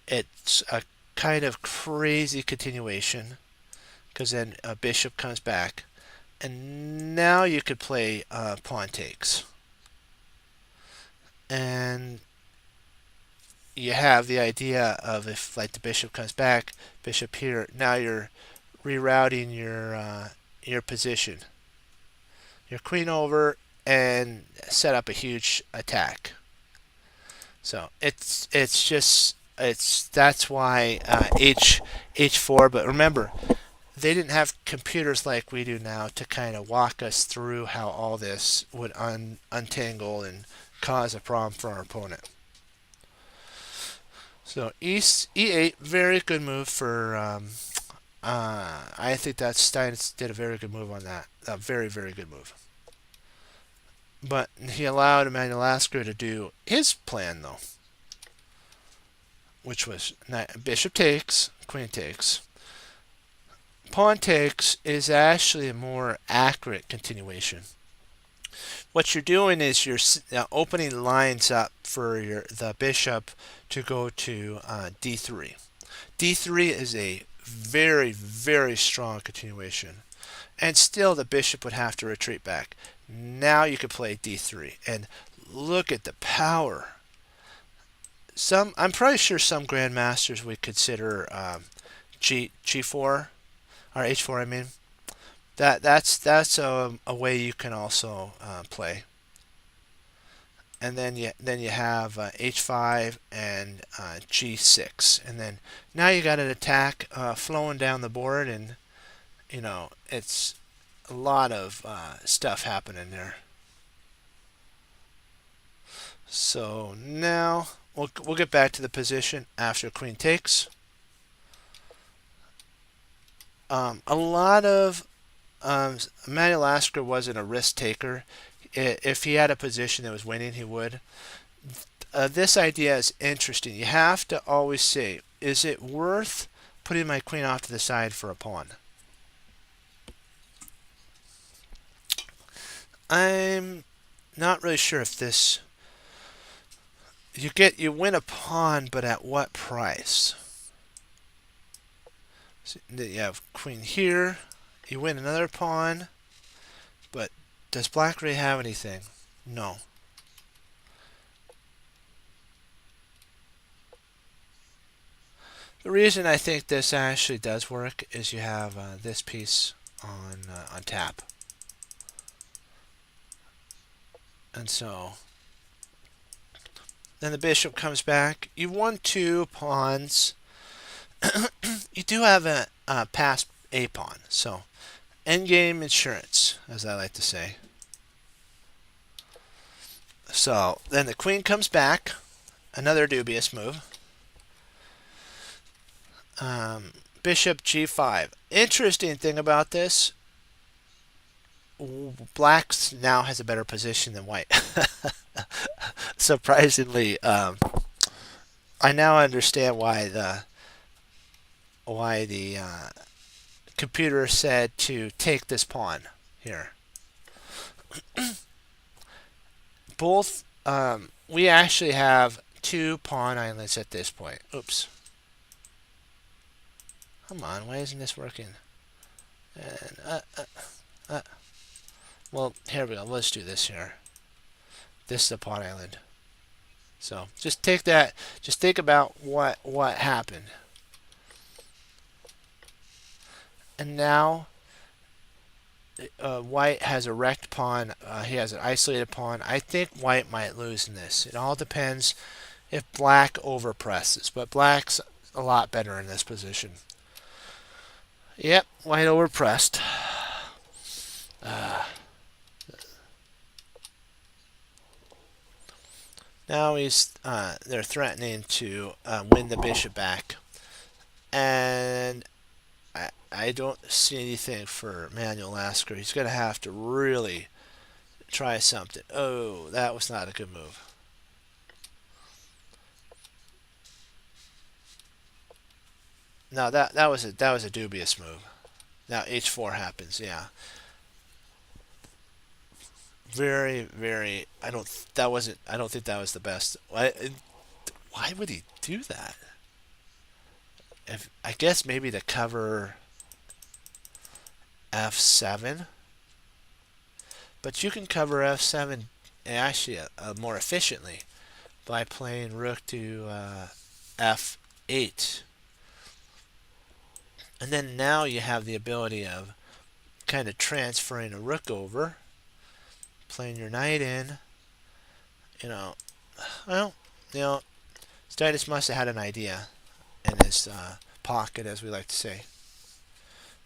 It's a kind of crazy continuation, because then a bishop comes back, and now you could play pawn takes, and you have the idea of, if like the bishop comes back, bishop here, now you're rerouting your position, your queen over, and set up a huge attack. So that's why h4. But remember, they didn't have computers like we do now to kind of walk us through how all this would untangle and cause a problem for our opponent. So e8, very good move for. I think that Stein did a very good move on that. A very, very good move. But he allowed Emanuel Lasker to do his plan, though, which was bishop takes, queen takes. Pawn takes is actually a more accurate continuation. What you're doing is you're opening lines up for the bishop to go to d3. d3 is a very, very strong continuation, and still the bishop would have to retreat back. Now you could play d3, and look at the power. I'm probably sure some grandmasters would consider g4 or h4. I mean, that's a way you can also play. And then you have h5 and g6, and then now you got an attack flowing down the board, and it's a lot of stuff happening there. So now we'll get back to the position after queen takes. A lot of Emanuel Lasker wasn't a risk taker. If he had a position that was winning, he would. This idea is interesting. You have to always say, is it worth putting my queen off to the side for a pawn? I'm not really sure if this. You win a pawn, but at what price? So you have queen here. You win another pawn, but does black really have anything? No. The reason I think this actually does work is you have this piece on tap, and so then the bishop comes back. You won 2 pawns. You do have a passed a pawn, so endgame insurance, as I like to say. So then the queen comes back, another dubious move. Bishop g5. Interesting thing about this Black's now has a better position than white. Surprisingly, I now understand why the computer said to take this pawn here. Both we actually have two pawn islands at this point. Oops. Come on, why isn't this working? And well, here we go. Let's do this here. This is the pawn island. So just take that. Just think about what happened. And now white has a wrecked pawn. He has an isolated pawn. I think white might lose in this. It all depends if black overpresses, but black's a lot better in this position. Yep, white overpressed. Now they're threatening to win the bishop back, and I don't see anything for Manuel Lasker. He's going to have to really try something. Oh, that was not a good move. No, that was a dubious move. Now h4 happens. Yeah, very. I don't think that was the best. Why would he do that? I guess maybe to cover f7, but you can cover f7 actually more efficiently by playing rook to f8. And then now you have the ability of kind of transferring a rook over, playing your knight in. Well, Staitis must have had an idea in his pocket, as we like to say.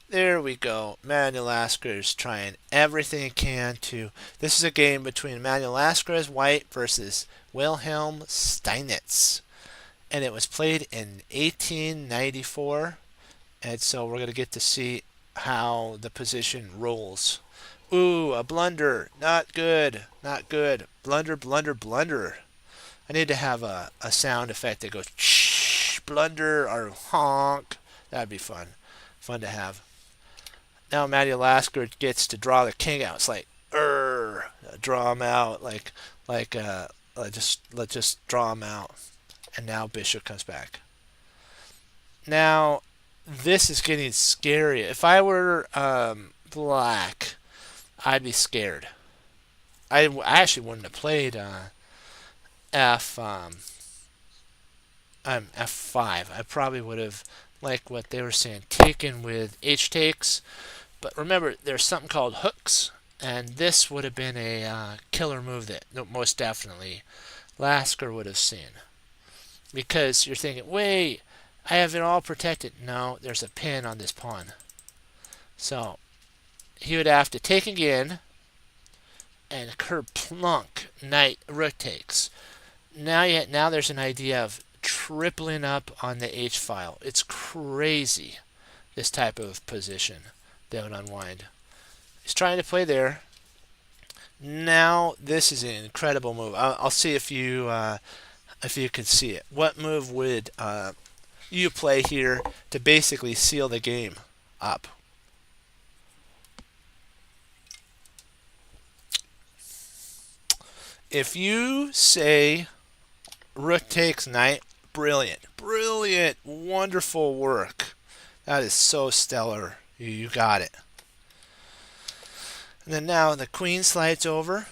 There we go. Manuel Lasker is trying everything he can to. This is a game between Manuel Lasker as white versus Wilhelm Steinitz, and it was played in 1894. And so we're going to get to see how the position rolls. Ooh, a blunder. Not good. Not good. Blunder, blunder, blunder. I need to have a sound effect that goes shh, blunder or honk. That'd be fun. Fun to have. Now Manuel Lasker gets to draw the king out. It's like, draw him out. Let's just draw him out. And now bishop comes back. Now, this is getting scary. If I were black, I'd be scared. I actually wouldn't have played f5. I probably would have, like what they were saying, taken with h takes. But remember, there's something called hooks, and this would have been a killer move that most definitely Lasker would have seen. Because you're thinking, wait, I have it all protected. No, there's a pin on this pawn. So he would have to take again and kerplunk, knight, rook takes. Now there's an idea of tripling up on the h file. It's crazy, this type of position that would unwind. He's trying to play there. Now this is an incredible move. I'll see if you can see it. What move would you play here to basically seal the game up? If you say rook takes knight, brilliant, wonderful work. That is so stellar. You got it. And then now the queen slides over.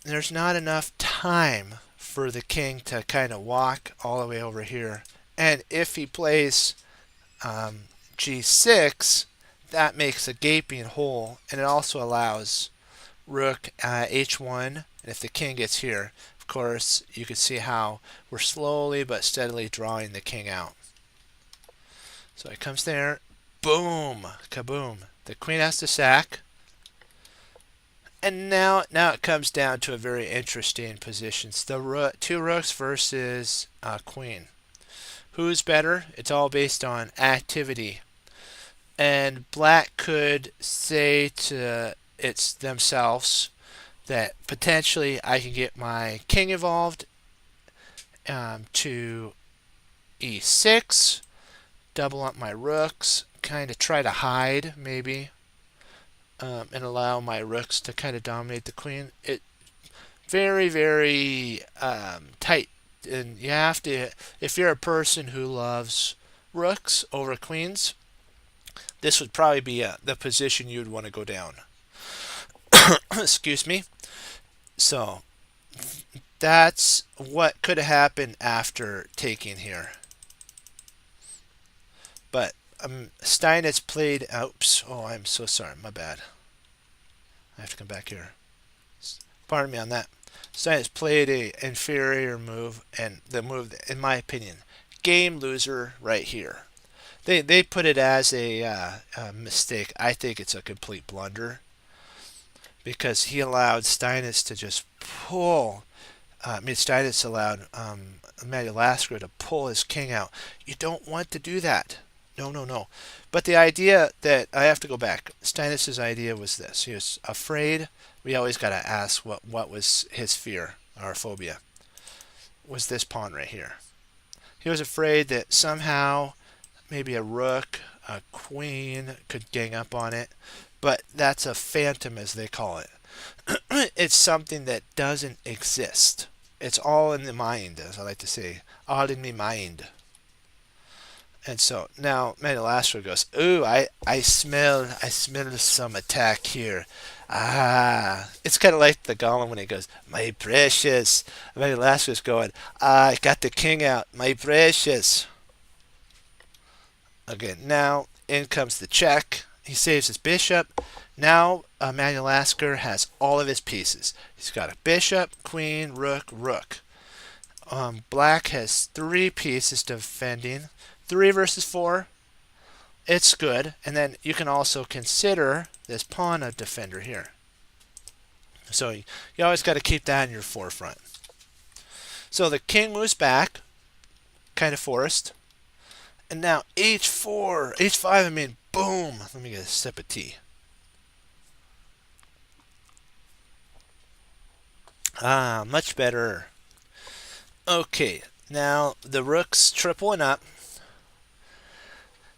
There's not enough time for the king to kind of walk all the way over here. And if he plays g6, that makes a gaping hole, and it also allows rook h1. And if the king gets here, of course, you can see how we're slowly but steadily drawing the king out. So it comes there, boom, kaboom. The queen has to sack. And now it comes down to a very interesting position. It's the two rooks versus queen. Who's better? It's all based on activity. And black could say to it's themselves that potentially I can get my king involved to e6, double up my rooks, kind of try to hide maybe, and allow my rooks to kind of dominate the queen. It very very tight, and you have to, if you're a person who loves rooks over queens, this would probably be the position you'd want to go down. Excuse me. So that's what could have happened after taking here. But Steinitz played. Oops. Oh, I'm so sorry. My bad. I have to come back here. Pardon me on that. Steinitz played a inferior move, and the move, in my opinion, game loser right here. They put it as a mistake. I think it's a complete blunder because he allowed Steinitz to just pull. Steinitz allowed Emanuel Lasker to pull his king out. You don't want to do that. No, no, no. But the idea that I have to go back. Steinitz's idea was this: he was afraid. We always got to ask what was his fear or phobia. Was this pawn right here? He was afraid that somehow maybe a rook, a queen could gang up on it, but that's a phantom, as they call it. It's something that doesn't exist. It's all in the mind, as I like to say, all in me mind. And so now Menelaster goes, ooh, I smell some attack here. Ah, it's kind of like the Golem when he goes, my precious. Menelaster's going, I got the king out, my precious. Again, now in comes the check. He saves his bishop. Now Emanuel Lasker has all of his pieces. He's got a bishop, queen, rook, rook. Black has 3 pieces defending. 3 versus 4. It's good. And then you can also consider this pawn a defender here. So you always got to keep that in your forefront. So the king moves back, kind of forced. And now h4, h5, I mean, boom. Let me get a sip of tea. Ah, much better. Okay, now the rook's tripling up.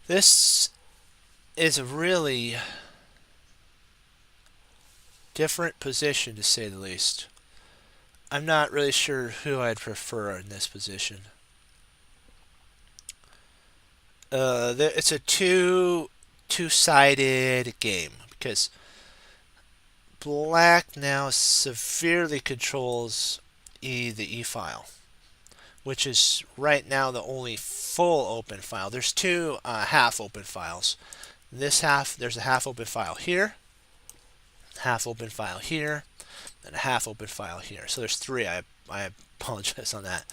This is a really different position, to say the least. I'm not really sure who I'd prefer in this position. It's a two-sided game because Black now severely controls the E file, which is right now the only full open file. There's 2 half open files. This half, there's a half open file here, half open file here, and a half open file here. So there's 3. I apologize on that.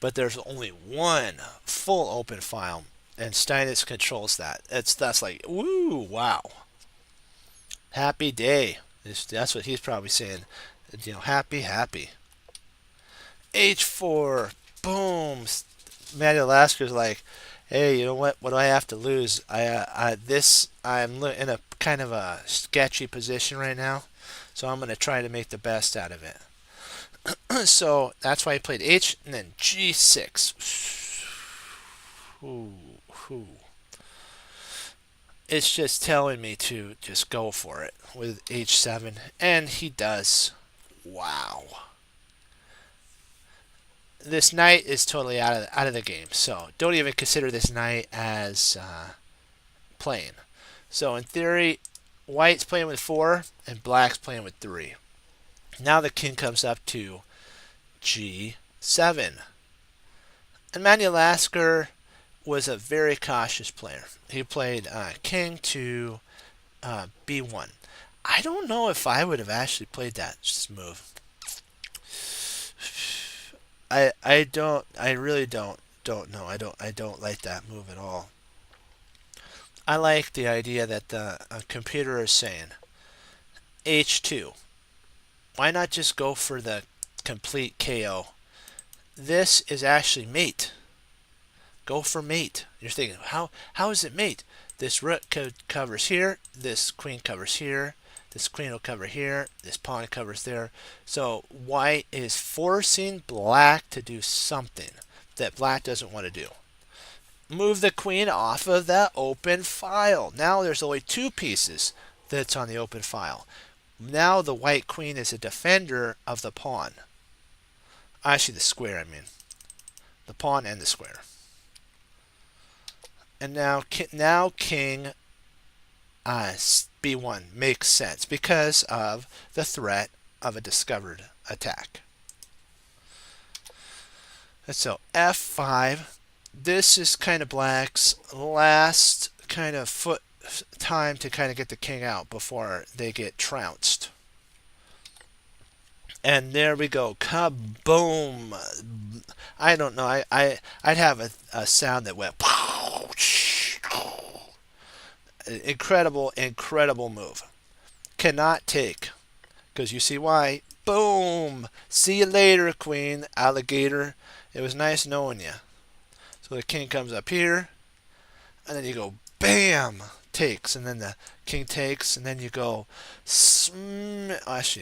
But there's only 1 full open file, and Steinitz controls that. That's like, woo, wow. Happy day. That's what he's probably saying. You know, happy, happy. H4, boom. Emanuel Lasker's like, hey, you know what? What do I have to lose? I'm in a kind of a sketchy position right now, so I'm going to try to make the best out of it. So that's why he played H and then G6. Ooh, ooh. It's just telling me to just go for it with H7, and he does. Wow. This knight is totally out of the game, so don't even consider this knight as playing. So in theory, White's playing with 4 and Black's playing with 3. Now the king comes up to G7. Emanuel Lasker was a very cautious player. He played king to B1. I don't know if I would have actually played that move. I really don't know. I don't like that move at all. I like the idea that the computer is saying H2. Why not just go for the complete KO? This is actually mate. Go for mate. You're thinking, how is it mate? This rook covers here, this queen covers here, This queen will cover here. This pawn covers there. So white is forcing black to do something that black doesn't want to do. Move the queen off of that open file. Now there's only two pieces that's on the open file. Now the white queen is a defender of the pawn. Actually, the square, I mean. The pawn and the square. And now king b1 makes sense because of the threat of a discovered attack. And so f5. This is kind of black's last kind of time to kind of get the king out before they get trounced. And there we go. Kaboom! I don't know. I'd have a sound that went. Incredible move. Cannot take. Because you see why. Boom! See you later, queen, alligator. It was nice knowing you. So the king comes up here. And then you go, bam! Takes. And then the king takes. And then you go, smash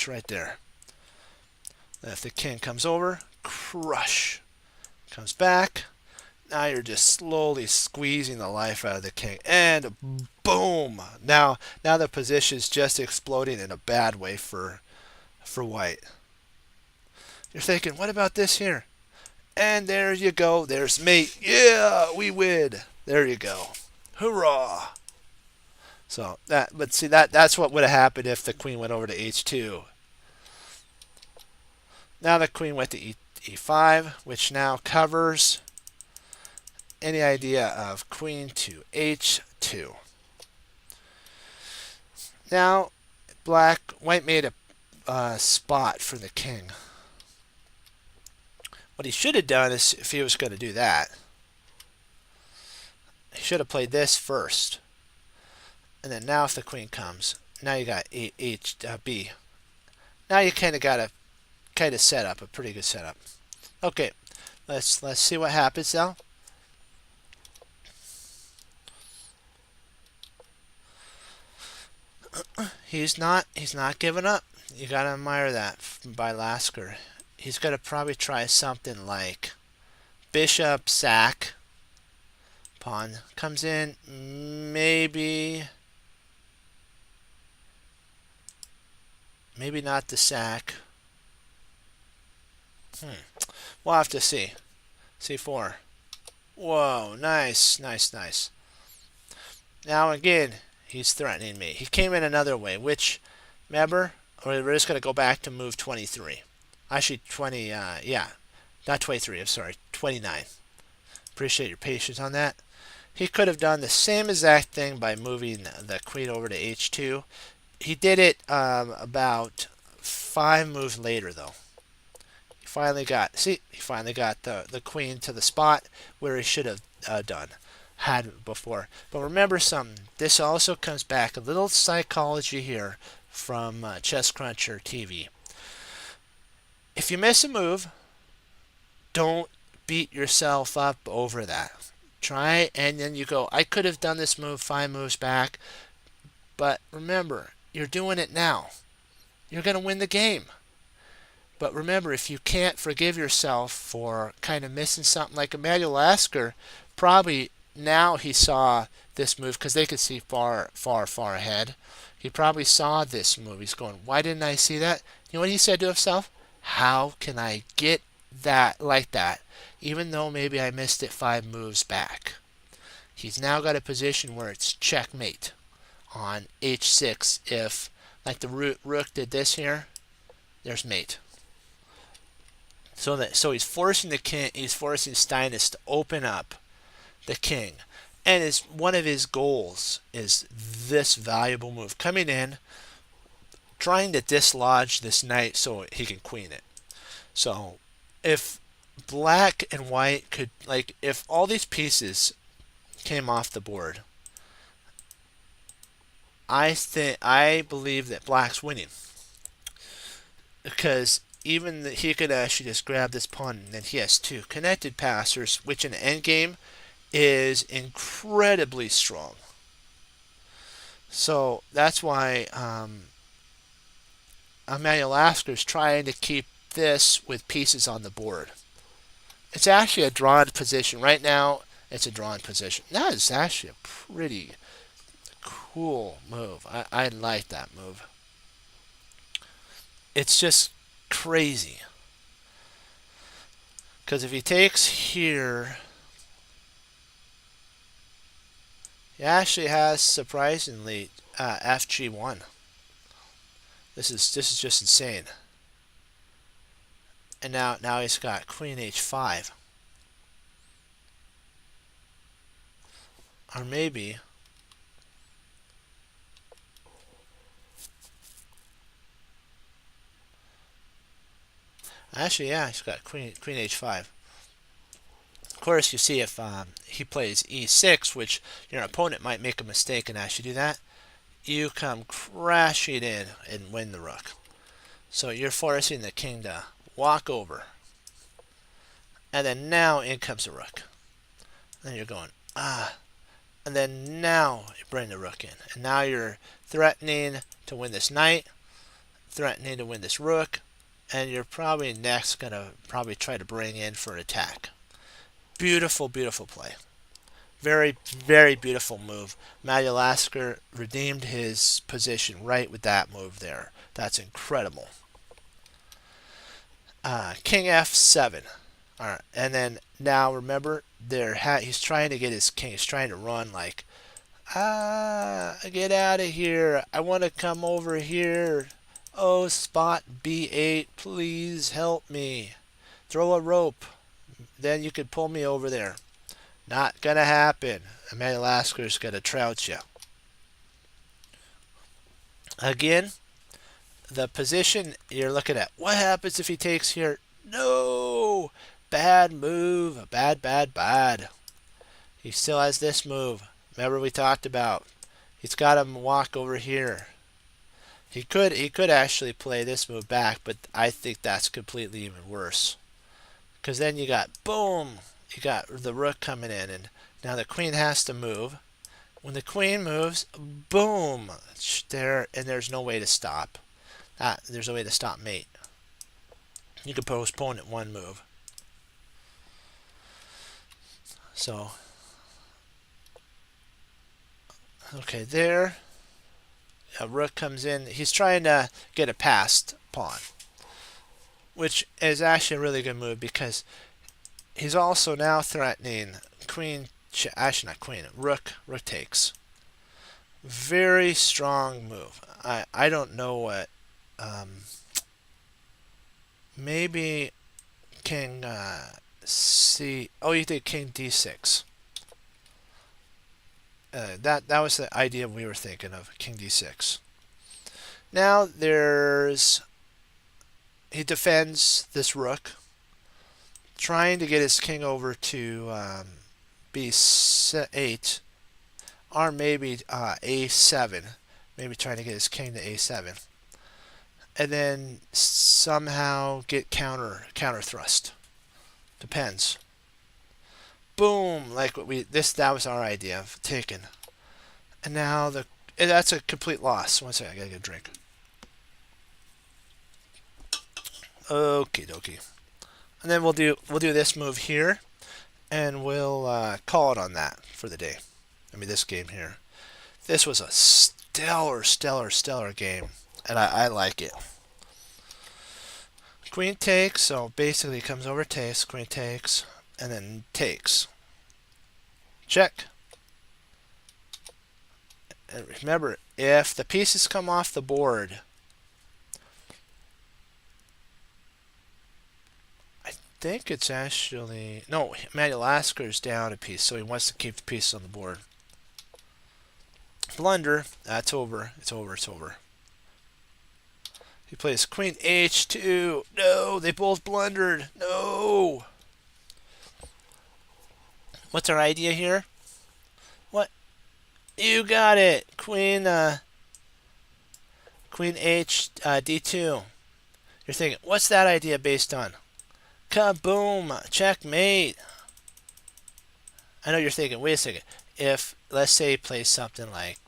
right there. If the king comes over, crush. Comes back. Now you're just slowly squeezing the life out of the king. And boom! Now the position's just exploding in a bad way for white. You're thinking, what about this here? And there you go. There's mate. Yeah, we win. There you go. Hurrah! So but see that's what would have happened if the queen went over to h2. Now the queen went to e5, which now covers any idea of queen to h2. Now white made a spot for the king. What he should have done is, if he was going to do that, he should have played this first. And then now if the queen comes, now you got B. Now you kind of got a setup, a pretty good setup. Okay, let's see what happens now. He's not giving up. You gotta admire that by Lasker. He's gonna probably try something like bishop sack. Pawn comes in, maybe not the sack. We'll have to see. c4. Whoa, nice. Now again, he's threatening me. He came in another way, which, remember, or we're just going to go back to move 23. Actually, 20, not 23, I'm sorry, 29. Appreciate your patience on that. He could have done the same exact thing by moving the queen over to h2. He did it about 5 moves later, though. He finally got the queen to the spot where he should have had before. But remember something. This also comes back, a little psychology here from Chess Cruncher TV. If you miss a move, don't beat yourself up over that. Try, and then you go, I could have done this move 5 moves back. But remember, you're doing it now. You're going to win the game. But remember, if you can't forgive yourself for kind of missing something, like Emanuel Lasker, probably now he saw this move because they could see far ahead. He probably saw this move. He's going, why didn't I see that? You know what he said to himself? How can I get that like that, even though maybe I missed it 5 moves back? He's now got a position where it's checkmate on h6. If, like the rook did this here, there's mate. So he's forcing the king. He's forcing Steinitz to open up the king, and one of his goals is this valuable move coming in, trying to dislodge this knight so he can queen it. So if black and white could, like, if all these pieces came off the board, I believe that black's winning, because even he could actually just grab this pawn, and then he has 2 connected passers, which in the endgame is incredibly strong. So that's why Emmanuel Lasker is trying to keep this with pieces on the board. It's actually a drawn position. Right now, it's a drawn position. That is actually a pretty cool move. I like that move. It's just crazy. Because if he takes here, he actually has surprisingly FG1. This is just insane. And now he's got Queen H5. Or maybe actually, yeah, he's got Queen H5. Of course, you see if he plays E6, which your opponent might make a mistake and actually do that, you come crashing in and win the rook. So you're forcing the king to walk over. And then now in comes the rook. Then you're going, and then now you bring the rook in. And now you're threatening to win this knight, threatening to win this rook, and you're probably next going to probably try to bring in for an attack. Beautiful, beautiful play. Very, very beautiful move. Emmanuel Lasker redeemed his position right with that move there. That's incredible. King F7. All right, and then now remember, he's trying to get his king. He's trying to run like, get out of here. I want to come over here. Oh, spot B8, please help me. Throw a rope. Then you could pull me over there. Not gonna happen. Emmanuel Lasker's gonna trout you. Again, the position you're looking at. What happens if he takes here? No! Bad move. Bad, bad, bad. He still has this move. Remember we talked about. He's got him walk over here. He could actually play this move back, but I think that's completely even worse. Because then you got boom. You got the rook coming in, and now the queen has to move. When the queen moves, boom, there, and there's no way to stop. There's no way to stop mate. You can postpone it one move. So, okay, there. A rook comes in. He's trying to get a passed pawn, which is actually a really good move because he's also now threatening queen. Actually, not queen. Rook takes. Very strong move. I don't know what. Maybe king C. Oh, you did king D6. That was the idea we were thinking of. King D6. Now he defends this rook, trying to get his king over to B8, or maybe A7, maybe trying to get his king to A7, and then somehow get counter thrust. Depends. Boom, like that was our idea of taking, and now that's a complete loss. One second, I gotta get a drink. Okie dokie. And then we'll do this move here, and we'll call it on that for the day. I mean, this game here. This was a stellar game, and I like it. Queen takes, so basically comes over, takes, queen takes, and then takes. Check. And remember, if the pieces come off the board, I think it's actually... No, Emmanuel Lasker's down a piece, so he wants to keep the pieces on the board. Blunder. That's over. It's over. It's over. He plays queen h2. No, they both blundered. No. What's our idea here? What? You got it. Queen h d2. You're thinking, what's that idea based on? Kaboom! Checkmate. I know you're thinking, wait a second. If, let's say, he plays something like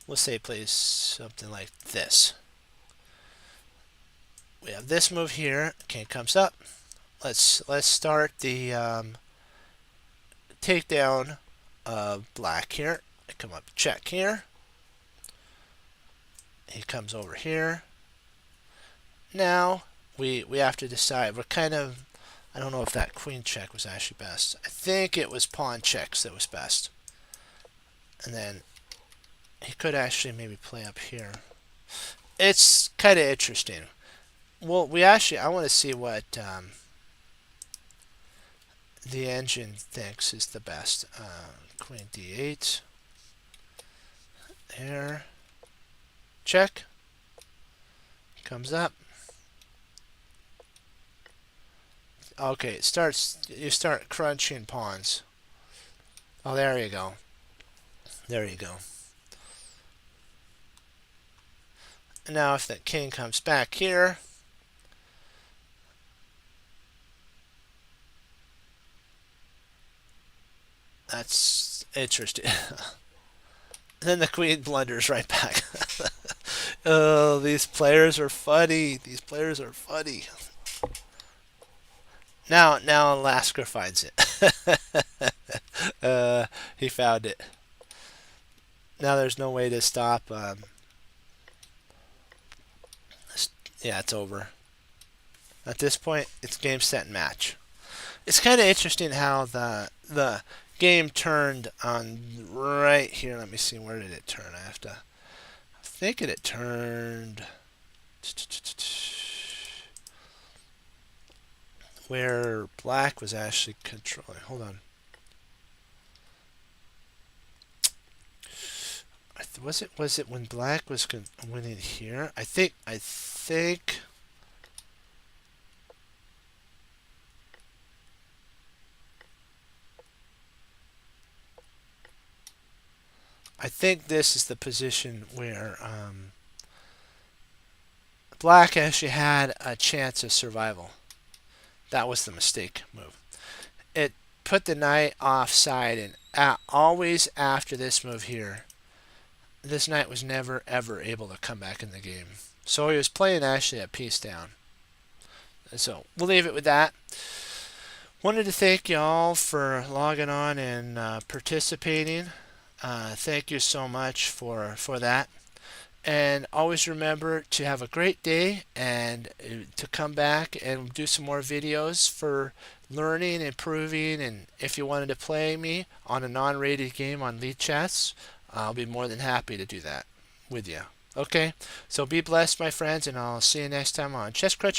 We'll say plays something like this. We have this move here. King comes up. Let's start the takedown of black here. I come up, check here. He comes over here. Now we have to decide. We're kind of, I don't know if that queen check was actually best. I think it was pawn checks that was best. And then he could actually maybe play up here. It's kind of interesting. Well, I want to see what the engine thinks is the best. Queen d8. There. Check. Comes up. Okay, it starts. You start crunching pawns. Oh, there you go. There you go. And now if the king comes back here, that's interesting. Then the queen blunders right back. Oh, these players are funny. These players are funny. Now Lasker finds it. He found it. Now there's no way to stop. Yeah, it's over. At this point, it's game, set, and match. It's kind of interesting how the game turned on right here. Let me see, where did it turn? I think it turned where black was actually controlling. Hold on. Was it when black was winning here? I think this is the position where black actually had a chance of survival. That was the mistake move. It put the knight offside, and always after this move here, this knight was never ever able to come back in the game. So he was playing actually a piece down. So we'll leave it with that. Wanted to thank y'all for logging on and participating. Thank you so much for that. And always remember to have a great day and to come back and do some more videos for learning, improving, and if you wanted to play me on a non-rated game on Lead Chess, I'll be more than happy to do that with you. Okay, so be blessed, my friends, and I'll see you next time on Chess Crutch.